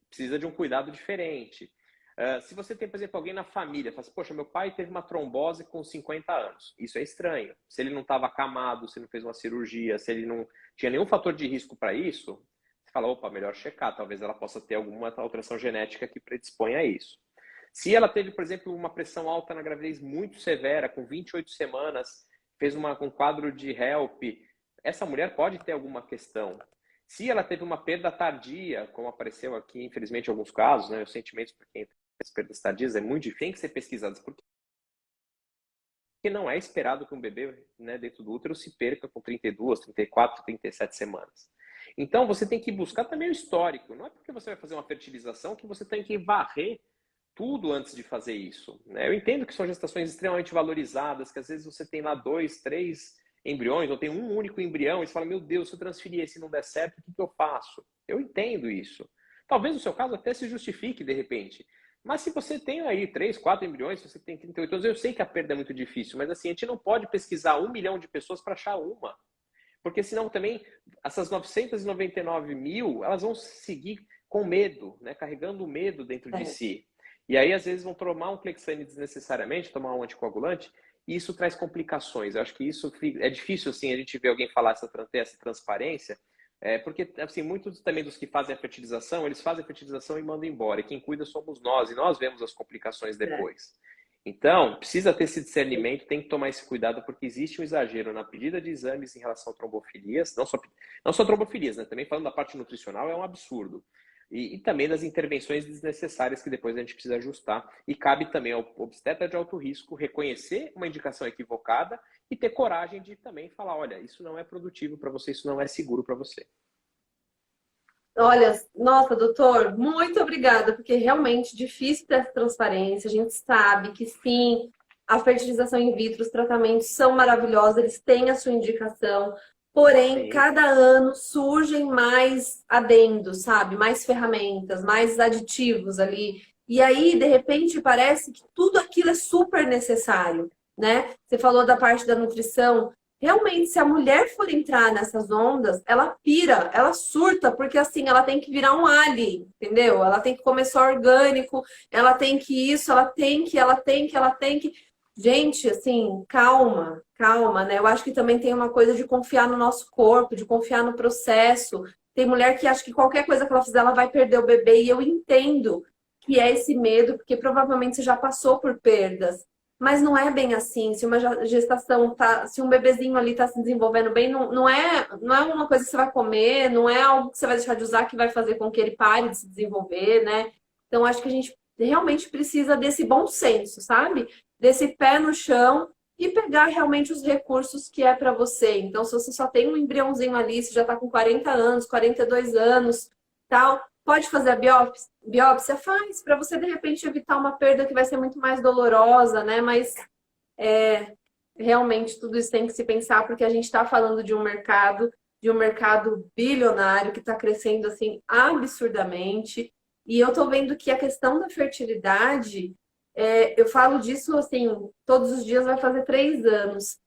precisa de um cuidado diferente. Se você tem, por exemplo, alguém na família, fala assim, poxa, meu pai teve uma trombose com 50 anos. Isso é estranho. Se ele não estava acamado, se não fez uma cirurgia, se ele não tinha nenhum fator de risco para isso, você fala, opa, melhor checar. Talvez ela possa ter alguma alteração genética que predispõe a isso. Se ela teve, por exemplo, uma pressão alta na gravidez muito severa, com 28 semanas, fez um quadro de HELP, essa mulher pode ter alguma questão. Se ela teve uma perda tardia, como apareceu aqui, infelizmente, em alguns casos, né, os sentimentos para quem tem as perdas tardias é muito difícil, tem que ser pesquisadas, porque não é esperado que um bebê, né, dentro do útero se perca com 32, 34, 37 semanas. Então, você tem que buscar também o histórico. Não é porque você vai fazer uma fertilização que você tem que varrer tudo antes de fazer isso, né? Eu entendo que são gestações extremamente valorizadas, que às vezes você tem lá 2, 3 embriões, ou tem um único embrião, e você fala, meu Deus, se eu transferir esse e não der certo, o que eu faço? Eu entendo isso. Talvez no seu caso até se justifique de repente. Mas se você tem aí 3, 4 embriões, se você tem 38 anos, eu sei que a perda é muito difícil, mas assim, a gente não pode pesquisar 1 milhão de pessoas para achar uma. Porque senão também essas 999 mil, elas vão seguir com medo, né? Carregando o medo dentro de si. E aí, às vezes, vão tomar um Clexane desnecessariamente, tomar um anticoagulante, e isso traz complicações. Eu acho que isso é difícil, assim, a gente ver alguém falar ter essa transparência, porque, assim, muitos também dos que fazem a fertilização, eles fazem a fertilização e mandam embora. E quem cuida somos nós, e nós vemos as complicações depois. Então, precisa ter esse discernimento, tem que tomar esse cuidado, porque existe um exagero na pedida de exames em relação a trombofilias, não só trombofilias, né? Também falando da parte nutricional, é um absurdo. E também das intervenções desnecessárias que depois a gente precisa ajustar. E cabe também ao obstetra de alto risco reconhecer uma indicação equivocada e ter coragem de também falar, olha, isso não é produtivo para você, isso não é seguro para você. olha, nossa, doutor, muito obrigada, porque realmente difícil ter essa transparência. A gente sabe que sim, a fertilização in vitro, os tratamentos são maravilhosos, eles têm a sua indicação. Porém, Sim, cada ano surgem mais adendos, sabe? Mais ferramentas, mais aditivos ali. E aí, de repente, parece que tudo aquilo é super necessário, né? Você falou da parte da nutrição. Realmente, se a mulher for entrar nessas ondas, ela pira, ela surta, porque assim, ela tem que virar um alien, entendeu? Ela tem que comer só orgânico, ela tem que isso, ela tem que. Gente, assim, calma, calma, né? Eu acho que também tem uma coisa de confiar no nosso corpo, de confiar no processo. Tem mulher que acha que qualquer coisa que ela fizer, ela vai perder o bebê, e eu entendo que é esse medo, porque provavelmente você já passou por perdas. Mas não é bem assim. Se uma gestação tá, se um bebezinho ali está se desenvolvendo bem, não é uma coisa que você vai comer, não é algo que você vai deixar de usar que vai fazer com que ele pare de se desenvolver, né? Então acho que a gente realmente precisa desse bom senso, sabe? Desse pé no chão e pegar realmente os recursos que é para você. Então, se você só tem um embriãozinho ali, você já está com 40 anos, 42 anos, tal, pode fazer a biópsia? Biópsia faz, para você de repente evitar uma perda que vai ser muito mais dolorosa, né? Mas realmente tudo isso tem que se pensar, porque a gente está falando de um mercado bilionário que está crescendo assim absurdamente. E eu estou vendo que a questão da fertilidade, eu falo disso assim, todos os dias vai fazer 3 anos.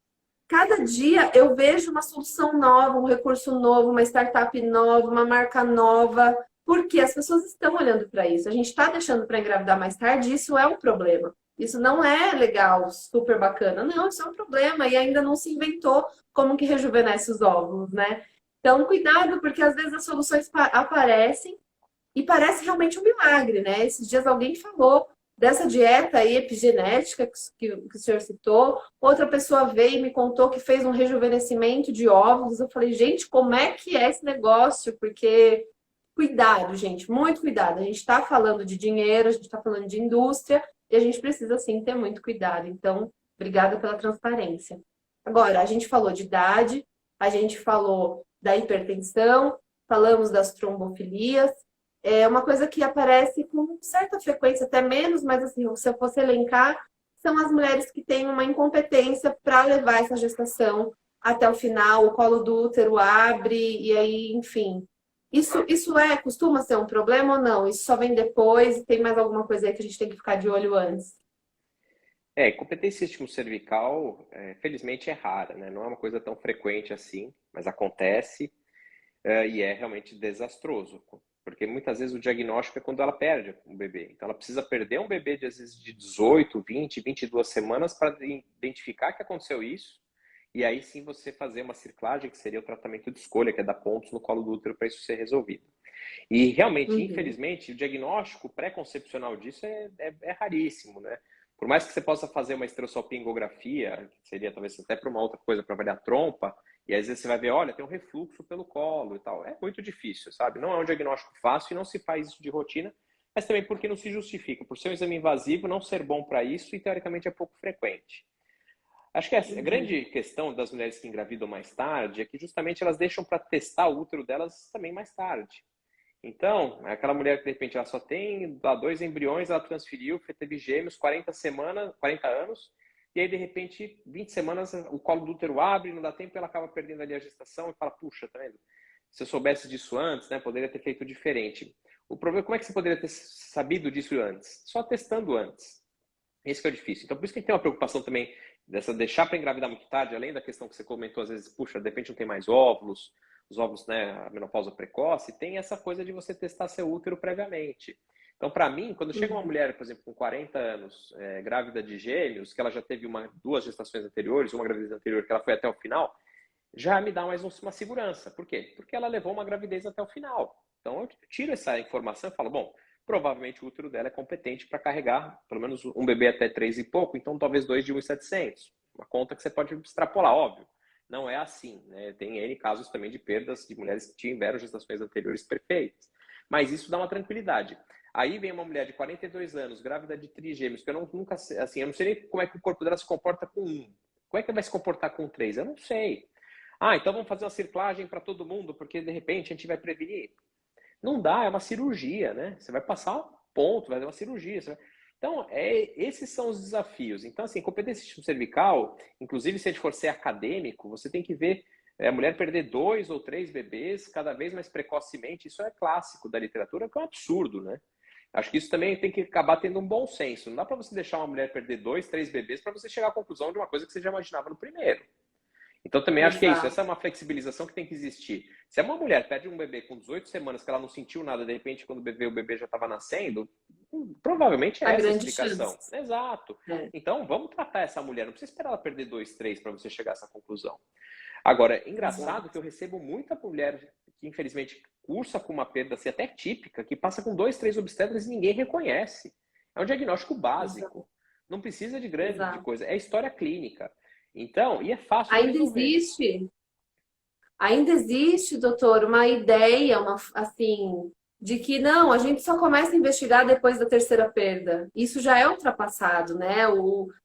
Cada dia eu vejo uma solução nova, um recurso novo, uma startup nova, uma marca nova, porque as pessoas estão olhando para isso. A gente está deixando para engravidar mais tarde, isso é um problema. Isso não é legal, super bacana. Não, isso é um problema e ainda não se inventou como que rejuvenesce os óvulos, né? Então, cuidado, porque às vezes as soluções aparecem e parece realmente um milagre, né? Esses dias alguém falou dessa dieta aí epigenética que o senhor citou. Outra pessoa veio e me contou que fez um rejuvenescimento de óvulos. Eu falei, gente, como é que é esse negócio? Porque cuidado, gente, muito cuidado. A gente está falando de dinheiro, a gente está falando de indústria e a gente precisa sim ter muito cuidado. Então, obrigada pela transparência. Agora, a gente falou de idade, a gente falou da hipertensão, falamos das trombofilias. É uma coisa que aparece com certa frequência, até menos, mas assim, se eu fosse elencar, são as mulheres que têm uma incompetência para levar essa gestação até o final, o colo do útero abre e aí, enfim. Costuma ser um problema ou não? Isso só vem depois? Tem mais alguma coisa aí que a gente tem que ficar de olho antes? Competência cístico-cervical, felizmente é rara, né? Não é uma coisa tão frequente assim, mas acontece, e é realmente desastroso, porque muitas vezes o diagnóstico é quando ela perde um bebê. Então ela precisa perder um bebê de, às vezes, de 18, 20, 22 semanas para identificar que aconteceu isso, e aí sim você fazer uma circlagem, que seria o tratamento de escolha, que é dar pontos no colo do útero para isso ser resolvido. E realmente, Uhum. infelizmente, o diagnóstico pré-concepcional disso é raríssimo, né? Por mais que você possa fazer uma esterossalpingografia, que seria talvez até para uma outra coisa, para avaliar a trompa, e às vezes você vai ver, olha, tem um refluxo pelo colo e tal. É muito difícil, sabe? Não é um diagnóstico fácil e não se faz isso de rotina, mas também porque não se justifica. Por ser um exame invasivo, não ser bom para isso e teoricamente é pouco frequente. Acho que a Uhum. grande questão das mulheres que engravidam mais tarde é que justamente elas deixam para testar o útero delas também mais tarde. Então, aquela mulher que de repente ela só tem lá, 2 embriões, ela transferiu, teve gêmeos, 40 semanas, 40 anos, e aí de repente, 20 semanas, o colo do útero abre, não dá tempo, e ela acaba perdendo ali a gestação e fala, puxa, tá vendo? Se eu soubesse disso antes, né, poderia ter feito diferente. O problema é como é que você poderia ter sabido disso antes? Só testando antes. Esse que é o difícil. Então, por isso que a gente tem uma preocupação também dessa deixar para engravidar muito tarde, além da questão que você comentou, às vezes, puxa, de repente não tem mais óvulos, os óvulos, né, a menopausa precoce, tem essa coisa de você testar seu útero previamente. Então, para mim, quando chega uma Uhum. mulher, por exemplo, com 40 anos, grávida de gêmeos, que ela já teve duas gestações anteriores, uma gravidez anterior que ela foi até o final, já me dá mais uma segurança. Por quê? Porque ela levou uma gravidez até o final. Então, eu tiro essa informação e falo, bom, provavelmente o útero dela é competente para carregar pelo menos um bebê até 3 e pouco, então talvez dois de 1,700. Uma conta que você pode extrapolar, óbvio. Não é assim, né? Tem N casos também de perdas de mulheres que tiveram gestações anteriores perfeitas. Mas isso dá uma tranquilidade. Aí vem uma mulher de 42 anos, grávida de trigêmeos, que eu nunca, assim, eu não sei nem como é que o corpo dela se comporta com um. Como é que vai se comportar com três? Eu não sei. Ah, então vamos fazer uma circlagem para todo mundo, porque de repente a gente vai prevenir. Não dá, é uma cirurgia, né? Você vai passar ponto, vai ter uma cirurgia. Então, esses são os desafios. Então, assim, competência cervical, inclusive se a gente for ser acadêmico, você tem que ver a mulher perder 2 ou 3 bebês cada vez mais precocemente. Isso é clássico da literatura, que é um absurdo, né? Acho que isso também tem que acabar tendo um bom senso. Não dá para você deixar uma mulher perder 2, 3 bebês para você chegar à conclusão de uma coisa que você já imaginava no primeiro. Então também acho que é isso, essa é Exato. uma flexibilização que tem que existir. Se uma mulher perde um bebê com 18 semanas que ela não sentiu nada, de repente quando o bebê já estava nascendo, provavelmente é A essa a grande explicação. chance. Exato. É. Então vamos tratar essa mulher, não precisa esperar ela perder 2, 3 para você chegar a essa conclusão. Agora, é engraçado que Exato. eu recebo muita mulher que infelizmente cursa com uma perda assim, até típica, que passa com 2, 3 obstetras e ninguém reconhece. É um diagnóstico Exato. básico. Não precisa de grande Exato. coisa, é história clínica. Então, e é fácil de Ainda resolver. existe Ainda existe, doutor, uma ideia, assim, de que não, a gente só começa a investigar depois da terceira perda. Isso já é ultrapassado, né? A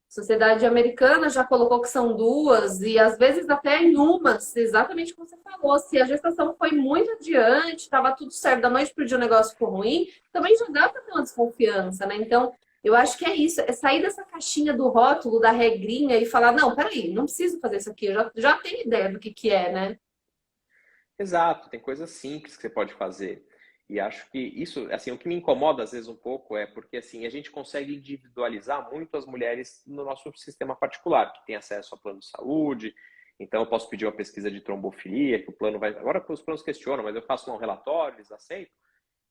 Sociedade Americana já colocou que são duas, e às vezes até em uma, exatamente como você falou. Se a gestação foi muito adiante, estava tudo certo, da noite para o dia o negócio ficou ruim, também já dá para ter uma desconfiança, né? Então, eu acho que é isso, é sair dessa caixinha do rótulo, da regrinha e falar, não, peraí, não preciso fazer isso aqui, eu já tenho ideia do que é, né? Exato, tem coisas simples que você pode fazer. E acho que isso, assim, o que me incomoda às vezes um pouco é porque assim, a gente consegue individualizar muito as mulheres no nosso sistema particular, que tem acesso a plano de saúde. Então eu posso pedir uma pesquisa de trombofilia, que o plano vai, agora os planos questionam, mas eu faço lá um relatório, eles aceitam.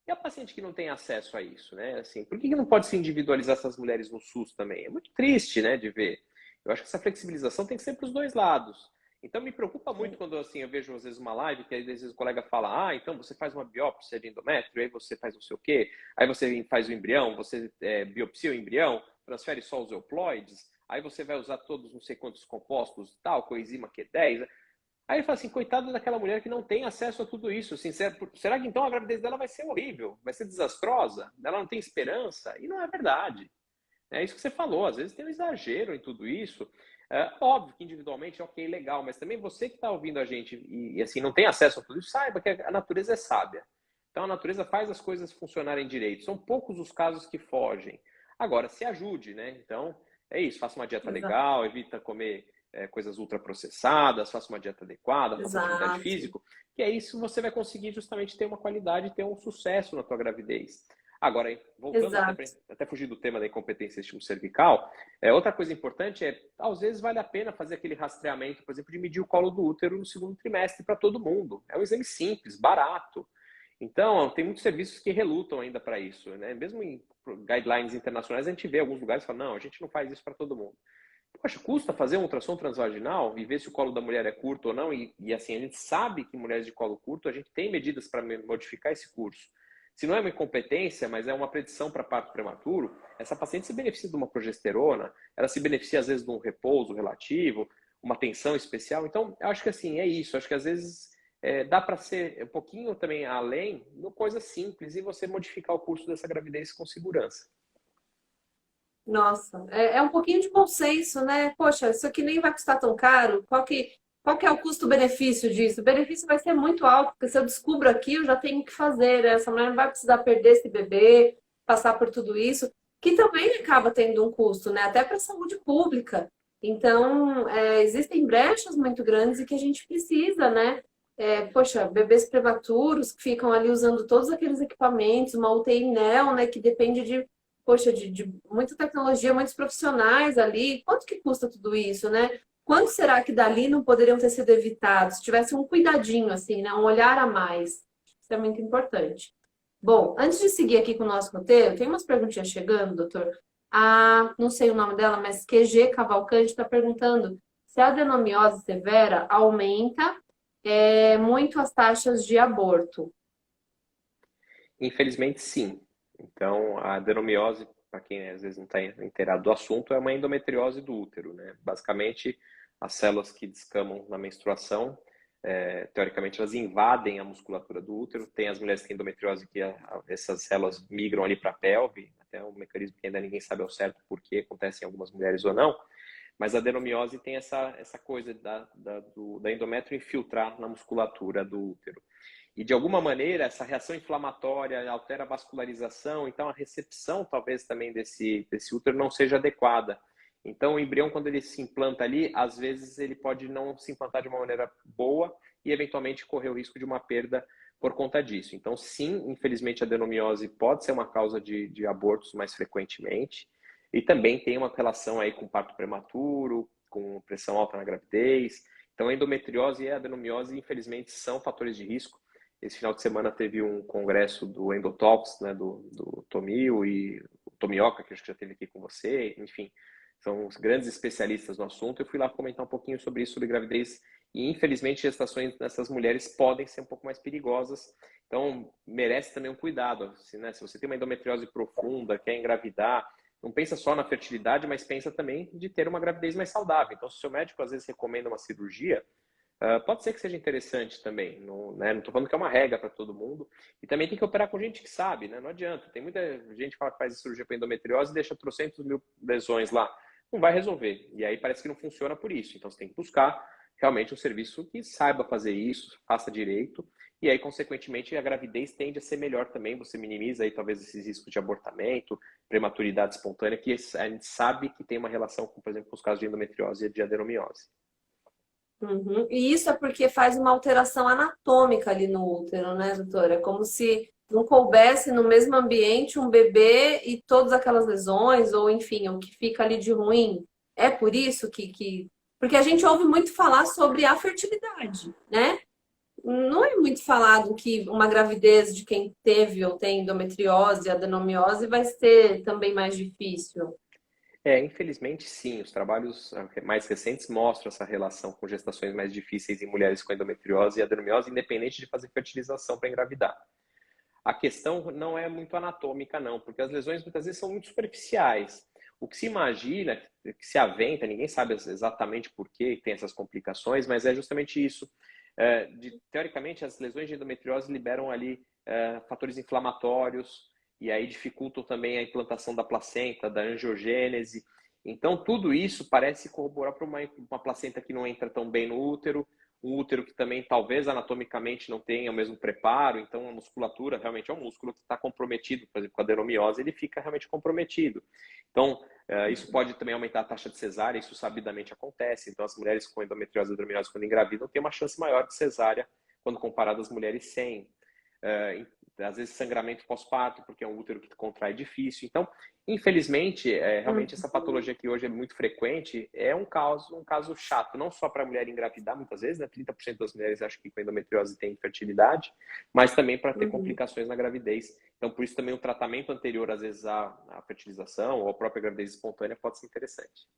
E a paciente que não tem acesso a isso, né? Assim, por que não pode se individualizar essas mulheres no SUS também? É muito triste, né, de ver. Eu acho que essa flexibilização tem que ser para os dois lados. Então me preocupa muito quando assim eu vejo às vezes uma live que às vezes o colega fala: "Ah, então você faz uma biópsia de endométrio, aí você faz não sei o quê, aí você faz o embrião, você biopsia o embrião, transfere só os euploides, aí você vai usar todos não sei quantos compostos, tal, coenzima Q10". Aí ele fala assim, coitada daquela mulher que não tem acesso a tudo isso. Assim, será que então a gravidez dela vai ser horrível? Vai ser desastrosa? Ela não tem esperança? E não é verdade. É isso que você falou, às vezes tem um exagero em tudo isso. É, óbvio que individualmente, ok, legal, mas também você que está ouvindo a gente assim, não tem acesso a tudo isso, saiba que a natureza é sábia. Então a natureza faz as coisas funcionarem direito. São poucos os casos que fogem. Agora, se ajude, né? Então, é isso, faça uma dieta Exato. legal, evita comer coisas ultraprocessadas, faça uma dieta adequada, faça atividade Exato. física, que é isso você vai conseguir justamente ter uma qualidade, ter um sucesso na tua gravidez. Agora, voltando Exato. até fugir do tema da incompetência estímulo cervical, outra coisa importante às vezes vale a pena fazer aquele rastreamento, por exemplo, de medir o colo do útero no segundo trimestre para todo mundo. É um exame simples, barato. Então, tem muitos serviços que relutam ainda para isso, né? Mesmo em guidelines internacionais, a gente vê alguns lugares que falam, não, a gente não faz isso para todo mundo. Poxa, custa fazer um ultrassom transvaginal e ver se o colo da mulher é curto ou não? E assim, a gente sabe que em mulheres de colo curto, a gente tem medidas para modificar esse curso. Se não é uma incompetência, mas é uma predição para parto prematuro, essa paciente se beneficia de uma progesterona, ela se beneficia às vezes de um repouso relativo, uma atenção especial. Então, eu acho que assim, é isso. Eu acho que às vezes dá para ser um pouquinho também além, no coisa simples, e você modificar o curso dessa gravidez com segurança. Nossa, é um pouquinho de bom senso, né? Poxa, isso aqui nem vai custar tão caro. Qual que é o custo-benefício disso? O benefício vai ser muito alto, porque se eu descubro aqui, eu já tenho que fazer, né? Essa mulher não vai precisar perder esse bebê, passar por tudo isso, que também acaba tendo um custo, né? Até para a saúde pública. Então, existem brechas muito grandes e que a gente precisa, né? Poxa, bebês prematuros que ficam ali usando todos aqueles equipamentos, uma UTI neo, né? Que depende de poxa, de muita tecnologia, muitos profissionais ali. Quanto que custa tudo isso, né? Quanto será que dali não poderiam ter sido evitados? Se tivesse um cuidadinho, assim, né? Um olhar a mais. Isso é muito importante. Bom, antes de seguir aqui com o nosso roteiro, tem umas perguntinhas chegando, doutor. Não sei o nome dela, mas QG Cavalcante está perguntando se a adenomiose severa aumenta muito as taxas de aborto. Infelizmente, sim. Então, a adenomiose, para quem às vezes não está inteirado do assunto, é uma endometriose do útero, né? Basicamente, as células que descamam na menstruação, teoricamente, elas invadem a musculatura do útero. Tem as mulheres que têm endometriose que essas células migram ali para a pelve, até um mecanismo que ainda ninguém sabe ao certo por que acontece em algumas mulheres ou não. Mas a adenomiose tem essa coisa da endométrio infiltrar na musculatura do útero. E de alguma maneira, essa reação inflamatória altera a vascularização, então a recepção talvez também desse útero não seja adequada. Então o embrião, quando ele se implanta ali, às vezes ele pode não se implantar de uma maneira boa e eventualmente correr o risco de uma perda por conta disso. Então sim, infelizmente a adenomiose pode ser uma causa de abortos mais frequentemente e também tem uma relação aí com parto prematuro, com pressão alta na gravidez. Então a endometriose e a adenomiose, infelizmente, são fatores de risco. Esse final de semana teve um congresso do Endotalks, né, do Tomio e o Tomioka, que acho que já teve aqui com você, enfim, são os grandes especialistas no assunto. Eu fui lá comentar um pouquinho sobre isso, sobre gravidez, e infelizmente gestações nessas mulheres podem ser um pouco mais perigosas, então merece também um cuidado. Né, se você tem uma endometriose profunda, quer engravidar, não pensa só na fertilidade, mas pensa também de ter uma gravidez mais saudável. Então, se o seu médico às vezes recomenda uma cirurgia, pode ser que seja interessante também, não, né? Não estou falando que é uma regra para todo mundo. E também tem que operar com gente que sabe, né? Não adianta. Tem muita gente que fala que faz cirurgia para endometriose e deixa trocentos mil lesões lá. Não vai resolver. E aí parece que não funciona por isso. Então você tem que buscar realmente um serviço que saiba fazer isso, faça direito. E aí, consequentemente, a gravidez tende a ser melhor também. Você minimiza aí talvez esses riscos de abortamento, prematuridade espontânea, que a gente sabe que tem uma relação com, por exemplo, com os casos de endometriose e de adenomiose. Uhum. E isso é porque faz uma alteração anatômica ali no útero, né, doutora? É como se não coubesse no mesmo ambiente um bebê e todas aquelas lesões, ou enfim, o que fica ali de ruim. É por isso Porque a gente ouve muito falar sobre a fertilidade, né? Não é muito falado que uma gravidez de quem teve ou tem endometriose, adenomiose, vai ser também mais difícil. Infelizmente, sim. Os trabalhos mais recentes mostram essa relação com gestações mais difíceis em mulheres com endometriose e adenomiose, independente de fazer fertilização para engravidar. A questão não é muito anatômica, não, porque as lesões muitas vezes são muito superficiais. O que se imagina, que se aventa, ninguém sabe exatamente por que tem essas complicações, mas é justamente isso. Teoricamente, as lesões de endometriose liberam ali fatores inflamatórios e aí dificultam também a implantação da placenta, da angiogênese. Então, tudo isso parece corroborar para uma placenta que não entra tão bem no útero, um útero que também talvez anatomicamente não tenha o mesmo preparo, então a musculatura realmente é um músculo que está comprometido, por exemplo, com a adenomiose, ele fica realmente comprometido. Então, isso pode também aumentar a taxa de cesárea, isso sabidamente acontece. Então, as mulheres com endometriose e adenomiose, quando engravidam, têm uma chance maior de cesárea quando comparado às mulheres sem. Às vezes, sangramento pós-parto, porque é um útero que contrai difícil. Então, infelizmente, realmente essa patologia que hoje é muito frequente é um caso chato, não só para a mulher engravidar, muitas vezes, né? 30% das mulheres acham que com endometriose tem infertilidade, mas também para ter complicações na gravidez. Então, por isso também o tratamento anterior, às vezes, à fertilização ou à própria gravidez espontânea pode ser interessante.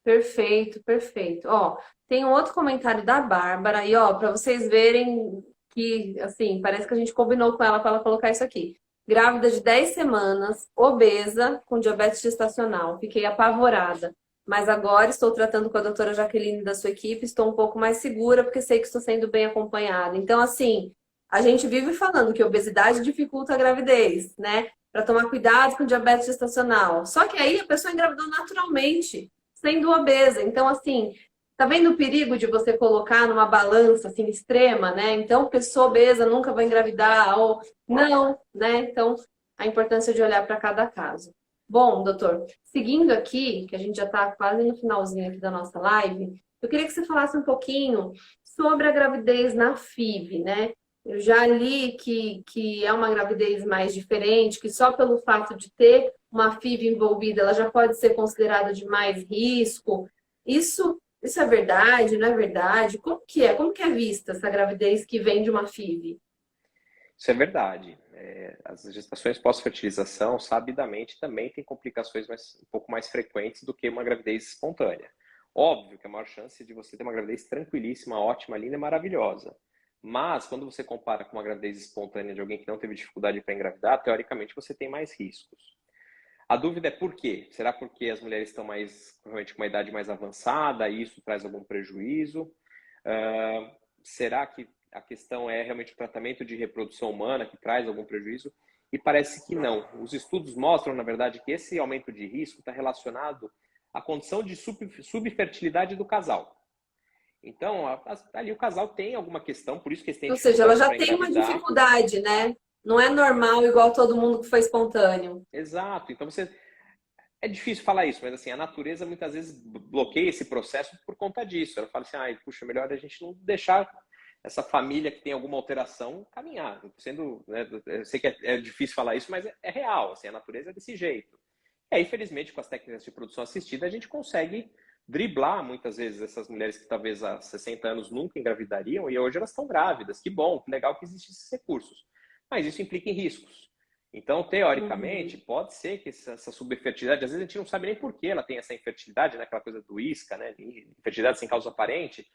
Perfeito, perfeito. Ó, tem um outro comentário da Bárbara e ó, para vocês verem que, assim, parece que a gente combinou com ela para ela colocar isso aqui. Grávida de 10 semanas, obesa, com diabetes gestacional. Fiquei apavorada. Mas agora estou tratando com a doutora Jaqueline da sua equipe, estou um pouco mais segura porque sei que estou sendo bem acompanhada. Então, assim, a gente vive falando que obesidade dificulta a gravidez, né? Para tomar cuidado com diabetes gestacional. Só que aí a pessoa engravidou naturalmente sendo obesa. Então, assim, tá vendo o perigo de você colocar numa balança assim extrema, né? Então, pessoa obesa nunca vai engravidar ou não, né? Então, a importância de olhar para cada caso. Bom, doutor, seguindo aqui, que a gente já está quase no finalzinho aqui da nossa live, eu queria que você falasse um pouquinho sobre a gravidez na FIV, né? Eu já li que é uma gravidez mais diferente, que só pelo fato de ter uma FIV envolvida, ela já pode ser considerada de mais risco. Isso é verdade, não é verdade? Como que é? Como que é vista essa gravidez que vem de uma FIV? Isso é verdade. As gestações pós-fertilização, sabidamente, também têm complicações um pouco mais frequentes do que uma gravidez espontânea. Óbvio que a maior chance de você ter uma gravidez tranquilíssima, ótima, linda e maravilhosa. Mas, quando você compara com uma gravidez espontânea de alguém que não teve dificuldade para engravidar, teoricamente você tem mais riscos. A dúvida é por quê? Será porque as mulheres estão provavelmente com uma idade mais avançada e isso traz algum prejuízo? Será que a questão é realmente o tratamento de reprodução humana que traz algum prejuízo? E parece que não. Os estudos mostram, na verdade, que esse aumento de risco está relacionado à condição de subfertilidade do casal. Então, ali o casal tem alguma questão, por isso que eles têm Ou seja, ela dificuldade já para tem uma engravidar. dificuldade, né? Não é normal igual todo mundo que foi espontâneo. Exato. Então, é difícil falar isso, mas assim, a natureza muitas vezes bloqueia esse processo por conta disso. Ela fala assim, puxa, melhor a gente não deixar essa família que tem alguma alteração caminhar. Né, eu sei que é difícil falar isso, mas é real, assim, a natureza é desse jeito. E aí, felizmente, com as técnicas de produção assistida, a gente consegue driblar muitas vezes essas mulheres que talvez há 60 anos nunca engravidariam e hoje elas estão grávidas. Que bom, que legal que existem esses recursos. Mas isso implica em riscos. Então, teoricamente, pode ser que essa subfertilidade, às vezes a gente não sabe nem por que ela tem essa infertilidade, né? Aquela coisa do isca, né? Infertilidade sem causa aparente.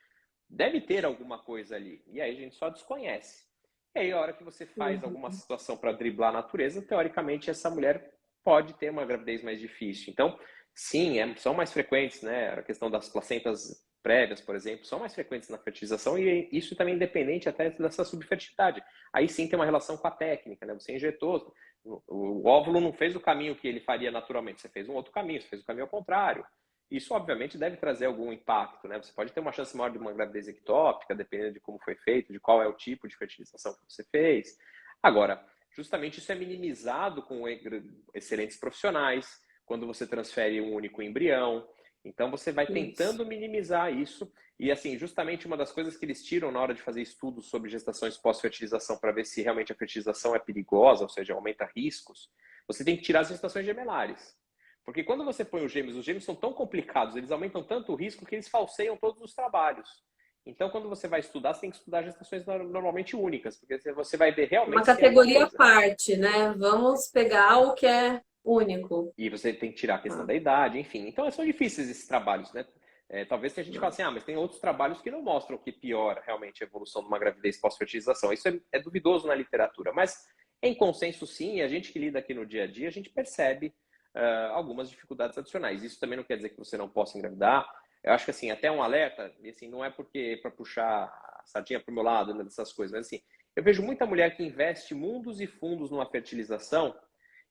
Deve ter alguma coisa ali. E aí a gente só desconhece. E aí, a hora que você faz alguma situação para driblar a natureza, teoricamente, essa mulher pode ter uma gravidez mais difícil. Então, sim, são mais frequentes, né? A questão das placentas prévias, por exemplo, são mais frequentes na fertilização e isso também é independente até dessa subfertilidade. Aí sim tem uma relação com a técnica, né? Você injetou, o óvulo não fez o caminho que ele faria naturalmente, você fez um outro caminho, você fez o caminho ao contrário. Isso, obviamente, deve trazer algum impacto, né? Você pode ter uma chance maior de uma gravidez ectópica, dependendo de como foi feito, de qual é o tipo de fertilização que você fez. Agora, justamente isso é minimizado com excelentes profissionais, quando você transfere um único embrião. Então, você vai tentando minimizar isso. E, assim, justamente uma das coisas que eles tiram na hora de fazer estudos sobre gestações pós-fertilização para ver se realmente a fertilização é perigosa, ou seja, aumenta riscos, você tem que tirar as gestações gemelares. Porque quando você põe os gêmeos são tão complicados, eles aumentam tanto o risco que eles falseiam todos os trabalhos. Então, quando você vai estudar, você tem que estudar gestações normalmente únicas, porque você vai ver realmente... Uma categoria à parte, né? Vamos pegar o que é único. E você tem que tirar a questão da idade, enfim. Então, são difíceis esses trabalhos, né? Talvez a gente fale assim, mas tem outros trabalhos que não mostram que piora realmente a evolução de uma gravidez pós-fertilização. Isso é duvidoso na literatura, mas em consenso, sim, a gente que lida aqui no dia a dia, a gente percebe algumas dificuldades adicionais. Isso também não quer dizer que você não possa engravidar. Eu acho que, assim, até um alerta, e assim, não é porque para puxar a sardinha para o meu lado, né, dessas coisas, mas assim, eu vejo muita mulher que investe mundos e fundos numa fertilização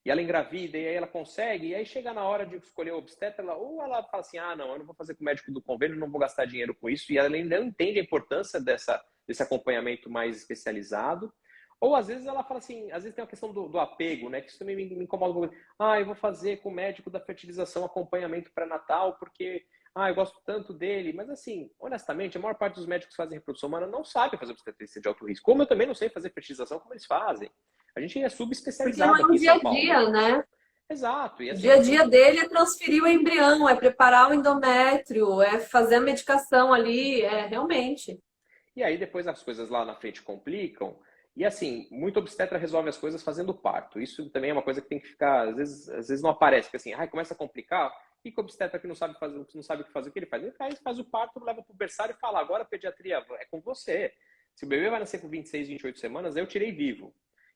e ela engravida e aí ela consegue, e aí chega na hora de escolher o obstetra, ou ela fala assim, ah, não, eu não vou fazer com o médico do convênio, não vou gastar dinheiro com isso, e ela ainda não entende a importância desse acompanhamento mais especializado. Ou às vezes ela fala assim, às vezes tem uma questão do apego, né? Que isso também me incomoda um pouco. Ah, eu vou fazer com o médico da fertilização acompanhamento pré-natal porque, eu gosto tanto dele. Mas assim, honestamente, a maior parte dos médicos que fazem reprodução humana não sabe fazer obstetrícia de alto risco. Como eu também não sei fazer fertilização como eles fazem. A gente é Porque não subespecializado é aqui o em dia São a Paulo. dia, né? Exato. E O assim, dia a tem dia muito. dele é transferir o embrião, é preparar o endométrio, é fazer a medicação ali, é realmente. E aí depois as coisas lá na frente complicam. E assim, muito obstetra resolve as coisas fazendo parto. Isso também é uma coisa que tem que ficar, às vezes não aparece, porque assim, começa a complicar. O que o obstetra que não sabe fazer, não sabe o que fazer, o que ele faz? Ele faz o parto, leva para o berçário e fala, agora a pediatria é com você. Se o bebê vai nascer com 26, 28 semanas, eu tirei vivo.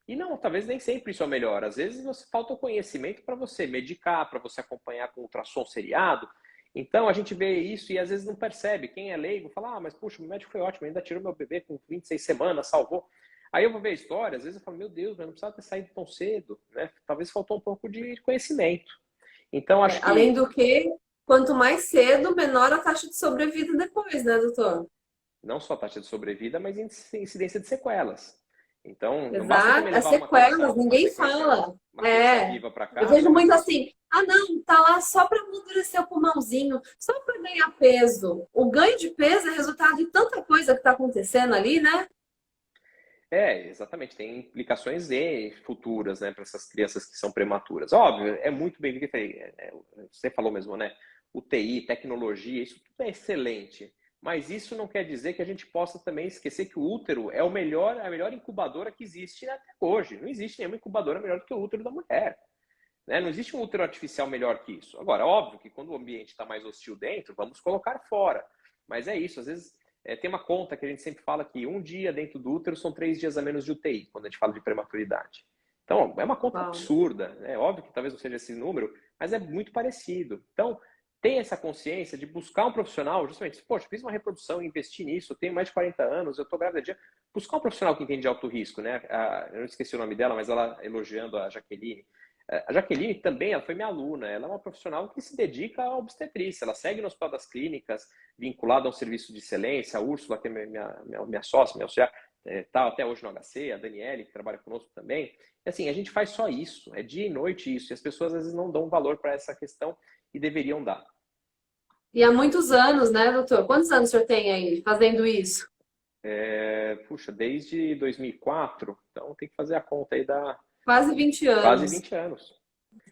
E não, talvez nem sempre isso é o melhor. Às vezes você falta o conhecimento para você medicar, para você acompanhar com ultrassom seriado. Então a gente vê isso e às vezes não percebe. Quem é leigo fala, mas puxa, o médico foi ótimo, ainda tirou meu bebê com 26 semanas, salvou. Aí eu vou ver a história, às vezes eu falo, meu Deus, eu não precisava ter saído tão cedo, né? Talvez faltou um pouco de conhecimento. Então acho Além que do que, quanto mais cedo, menor a taxa de sobrevida depois, né, doutor? não só a taxa de sobrevida, mas incidência de sequelas. Então não basta também Exato, as levar sequelas, uma ninguém sequência, fala. uma criança É, viva para eu casa, vejo mas muito isso. assim, ah não, tá lá só para amadurecer o pulmãozinho, só para ganhar peso. O ganho de peso é resultado de tanta coisa que está acontecendo ali, né? Exatamente, tem implicações futuras, né, para essas crianças que são prematuras. Óbvio, é muito bem o que eu falei, você falou mesmo, né? UTI, tecnologia, isso tudo é excelente, mas isso não quer dizer que a gente possa também esquecer que o útero é a melhor incubadora que existe até hoje. Não existe nenhuma incubadora melhor do que o útero da mulher, né? Não existe um útero artificial melhor que isso. Agora, óbvio que quando o ambiente está mais hostil dentro, vamos colocar fora. Mas é isso, às vezes tem uma conta que a gente sempre fala que um dia dentro do útero são 3 dias a menos de UTI, quando a gente fala de prematuridade. Então, é uma conta Uau. absurda. É óbvio que talvez não seja esse número, mas é muito parecido. Então, tem essa consciência de buscar um profissional, justamente, poxa, fiz uma reprodução, investi nisso, eu tenho mais de 40 anos, eu estou grávida de... Buscar um profissional que entende de alto risco, né? Eu não esqueci o nome dela, mas ela elogiando a Jaqueline. A Jaqueline também, ela foi minha aluna, ela é uma profissional que se dedica à obstetrícia, ela segue no Hospital das Clínicas, vinculada a um serviço de excelência, a Úrsula, que é minha sócia, minha auxiliar, está até hoje no HC, a Daniele, que trabalha conosco também. E assim, a gente faz só isso, é dia e noite isso, e as pessoas às vezes não dão valor para essa questão e deveriam dar. E há muitos anos, né, doutor? Quantos anos o senhor tem aí fazendo isso? Puxa, desde 2004, então tem que fazer a conta aí da Quase 20 quase anos, 20 anos.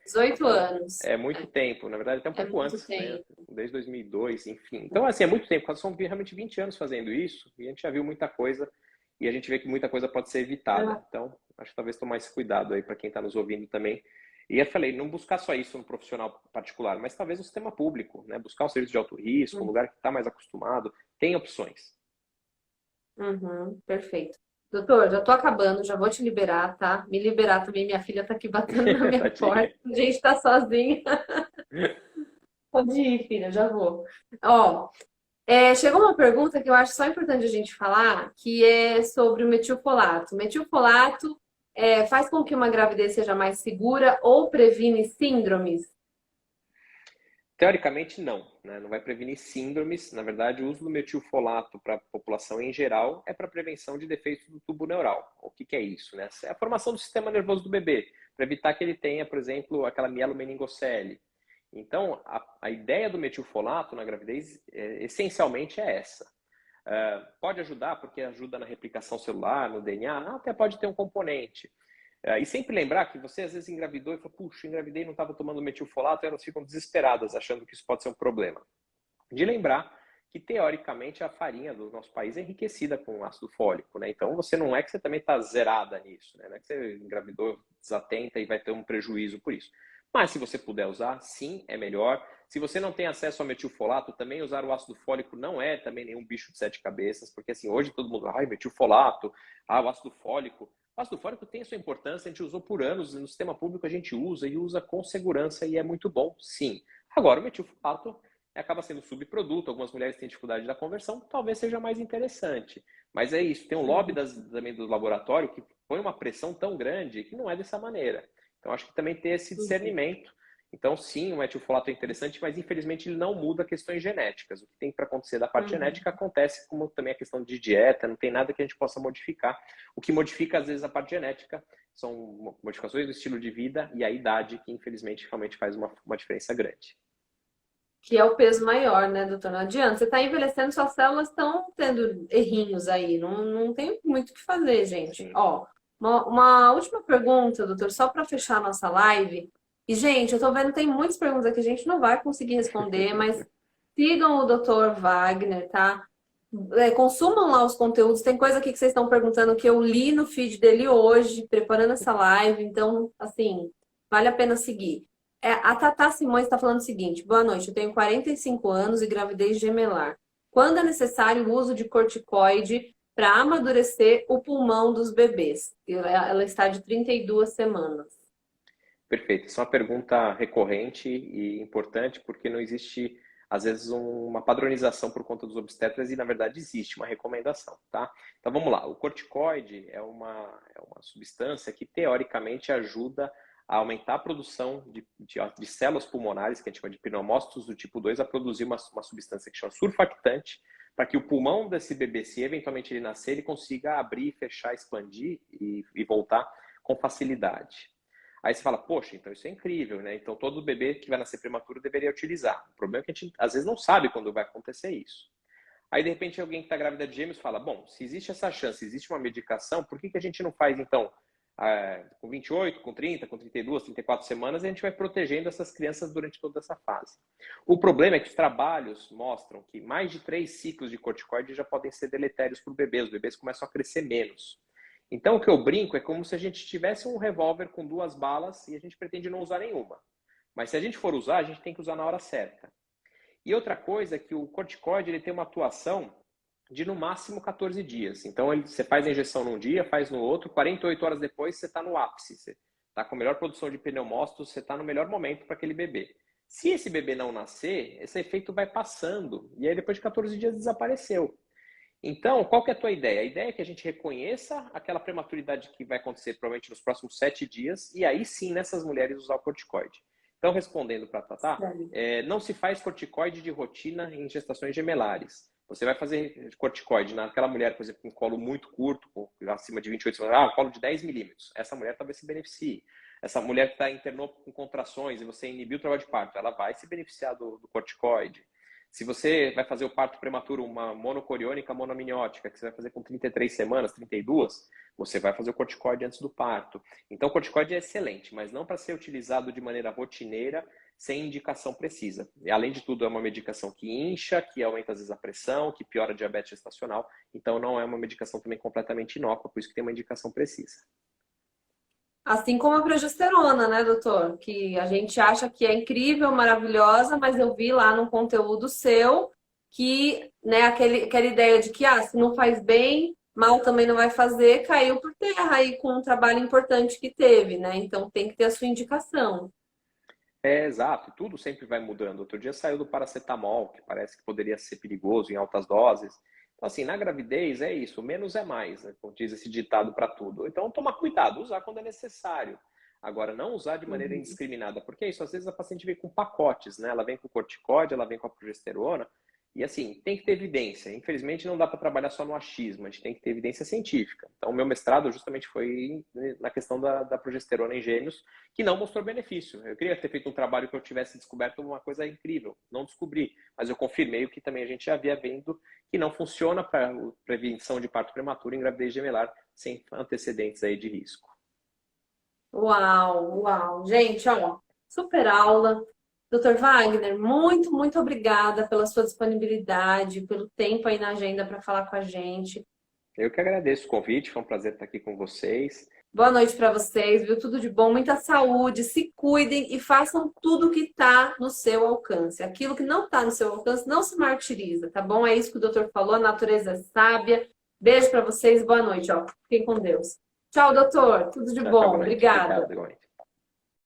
18 Então, anos. é muito tempo, na verdade, até um É pouco muito antes, né? tempo. Desde 2002, enfim. Então, assim, é muito tempo, são realmente 20 anos fazendo isso, e a gente já viu muita coisa, e a gente vê que muita coisa pode ser evitada. Então, acho que talvez tomar esse cuidado aí para quem está nos ouvindo também. E eu falei, não buscar só isso no profissional particular, mas talvez no sistema público, né? Buscar um serviço de alto risco, um lugar que está mais acostumado, tem opções. Uhum, perfeito. Doutor, já tô acabando, já vou te liberar, tá? Me liberar também, minha filha tá aqui batendo na minha Tadinha. porta. A gente tá sozinha. Pode ir, filha, já vou. Ó, chegou uma pergunta que eu acho só importante a gente falar, que é sobre o metilfolato. O metilfolato faz com que uma gravidez seja mais segura ou previne síndromes? Teoricamente, não, né? Não vai prevenir síndromes. Na verdade, o uso do metilfolato para a população em geral é para prevenção de defeitos do tubo neural. O que é isso, né? É a formação do sistema nervoso do bebê, para evitar que ele tenha, por exemplo, aquela mielomeningocele. Então, a ideia do metilfolato na gravidez, essencialmente, é essa. Pode ajudar, porque ajuda na replicação celular, no DNA, até pode ter um componente. E sempre lembrar que você às vezes engravidou e falou, puxa, engravidei e não estava tomando metilfolato, e elas ficam desesperadas, achando que isso pode ser um problema. De lembrar que, teoricamente, a farinha do nosso país é enriquecida com ácido fólico, né? Então, você não é que você também está zerada nisso, né? Não é que você engravidou desatenta e vai ter um prejuízo por isso. Mas, se você puder usar, sim, é melhor. Se você não tem acesso ao metilfolato, também usar o ácido fólico não é também nenhum bicho de sete cabeças, porque, assim, hoje todo mundo, ai, metilfolato, o ácido fólico. O ácido fólico tem a sua importância, a gente usou por anos, no sistema público a gente usa e usa com segurança e é muito bom, sim. Agora, o metilfolato acaba sendo subproduto, algumas mulheres têm dificuldade da conversão, talvez seja mais interessante. Mas é isso, tem um lobby também do laboratório que põe uma pressão tão grande que não é dessa maneira. Então, acho que também tem esse discernimento. Então, sim, o metilfolato é interessante, mas infelizmente ele não muda questões genéticas. O que tem para acontecer da parte genética acontece, como também a questão de dieta, não tem nada que a gente possa modificar. O que modifica, às vezes, a parte genética são modificações do estilo de vida e a idade, que infelizmente realmente faz uma diferença grande. Que é o peso maior, né, doutor? Não adianta. Você está envelhecendo, suas células estão tendo errinhos aí. Não tem muito o que fazer, gente. Sim. Ó, uma última pergunta, doutor, só para fechar a nossa live. E, gente, eu tô vendo que tem muitas perguntas aqui, a gente não vai conseguir responder, mas sigam o doutor Wagner, tá? Consumam lá os conteúdos. Tem coisa aqui que vocês estão perguntando que eu li no feed dele hoje, preparando essa live. Então, assim, vale a pena seguir. A Tatá Simões está falando o seguinte: boa noite, eu tenho 45 anos e gravidez gemelar. Quando é necessário o uso de corticoide para amadurecer o pulmão dos bebês? Ela está de 32 semanas. Perfeito. Essa é uma pergunta recorrente e importante porque não existe, às vezes, uma padronização por conta dos obstetras e, na verdade, existe uma recomendação, tá? Então, vamos lá. O corticoide é uma substância que, teoricamente, ajuda a aumentar a produção de células pulmonares, que a gente chama de pneumócitos do tipo 2, a produzir uma substância que chama surfactante, para que o pulmão desse bebê, se eventualmente ele nascer, ele consiga abrir, fechar, expandir e voltar com facilidade. Aí você fala, poxa, então isso é incrível, né? Então todo bebê que vai nascer prematuro deveria utilizar. O problema é que a gente às vezes não sabe quando vai acontecer isso. Aí de repente alguém que está grávida de gêmeos fala, bom, se existe essa chance, existe uma medicação, por que a gente não faz então com 28, com 30, com 32, 34 semanas, e a gente vai protegendo essas crianças durante toda essa fase. O problema é que os trabalhos mostram que mais de 3 ciclos de corticoide já podem ser deletérios para o bebê, os bebês começam a crescer menos. Então, o que eu brinco é como se a gente tivesse um revólver com 2 balas e a gente pretende não usar nenhuma. Mas se a gente for usar, a gente tem que usar na hora certa. E outra coisa é que o corticoide ele tem uma atuação de no máximo 14 dias. Então, você faz a injeção num dia, faz no outro, 48 horas depois você está no ápice. Você está com a melhor produção de pneumócitos, você está no melhor momento para aquele bebê. Se esse bebê não nascer, esse efeito vai passando. E aí, depois de 14 dias, desapareceu. Então, qual que é a tua ideia? A ideia é que a gente reconheça aquela prematuridade que vai acontecer provavelmente nos próximos 7 dias e aí sim, nessas mulheres, usar o corticoide. Então, respondendo para a Tatá, não se faz corticoide de rotina em gestações gemelares. Você vai fazer corticoide naquela mulher, por exemplo, com colo muito curto, acima de 28 semanas, colo de 10 milímetros. Essa mulher talvez se beneficie. Essa mulher que internou com contrações e você inibiu o trabalho de parto, ela vai se beneficiar do corticoide. Se você vai fazer o parto prematuro, uma monocoriônica monoamniótica, que você vai fazer com 33 semanas, 32, você vai fazer o corticoide antes do parto. Então, o corticoide é excelente, mas não para ser utilizado de maneira rotineira, sem indicação precisa. E, além de tudo, é uma medicação que incha, que aumenta às vezes a pressão, que piora a diabetes gestacional. Então, não é uma medicação também completamente inócua, por isso que tem uma indicação precisa. Assim como a progesterona, né, doutor? Que a gente acha que é incrível, maravilhosa, mas eu vi lá no conteúdo seu que, né, aquela ideia de que, se não faz bem, mal também não vai fazer, caiu por terra aí com um trabalho importante que teve, né? Então tem que ter a sua indicação. Exato, tudo sempre vai mudando. Outro dia saiu do paracetamol, que parece que poderia ser perigoso em altas doses. Então, assim, na gravidez é isso, menos é mais, né? Como diz esse ditado para tudo. Então, tomar cuidado, usar quando é necessário. Agora, não usar de maneira indiscriminada, porque é isso, às vezes a paciente vem com pacotes, né? Ela vem com corticóide, ela vem com a progesterona, e assim, tem que ter evidência. Infelizmente, não dá para trabalhar só no achismo, a gente tem que ter evidência científica. Então, o meu mestrado justamente foi na questão da progesterona em gêmeos, que não mostrou benefício. Eu queria ter feito um trabalho que eu tivesse descoberto uma coisa incrível. Não descobri, mas eu confirmei o que também a gente já havia vendo, que não funciona para prevenção de parto prematuro em gravidez gemelar, sem antecedentes aí de risco. Uau, uau. Gente, ó, super aula. Doutor Wagner, muito, muito obrigada pela sua disponibilidade, pelo tempo aí na agenda para falar com a gente. Eu que agradeço o convite, foi um prazer estar aqui com vocês. Boa noite para vocês, viu? Tudo de bom, muita saúde, se cuidem e façam tudo que está no seu alcance. Aquilo que não está no seu alcance, não se martiriza, tá bom? É isso que o doutor falou, a natureza é sábia. Beijo para vocês, boa noite, ó. Fiquem com Deus. Tchau, doutor. Tudo de Tchau, tchau, bom. boa noite. Obrigada. Obrigado, igualmente.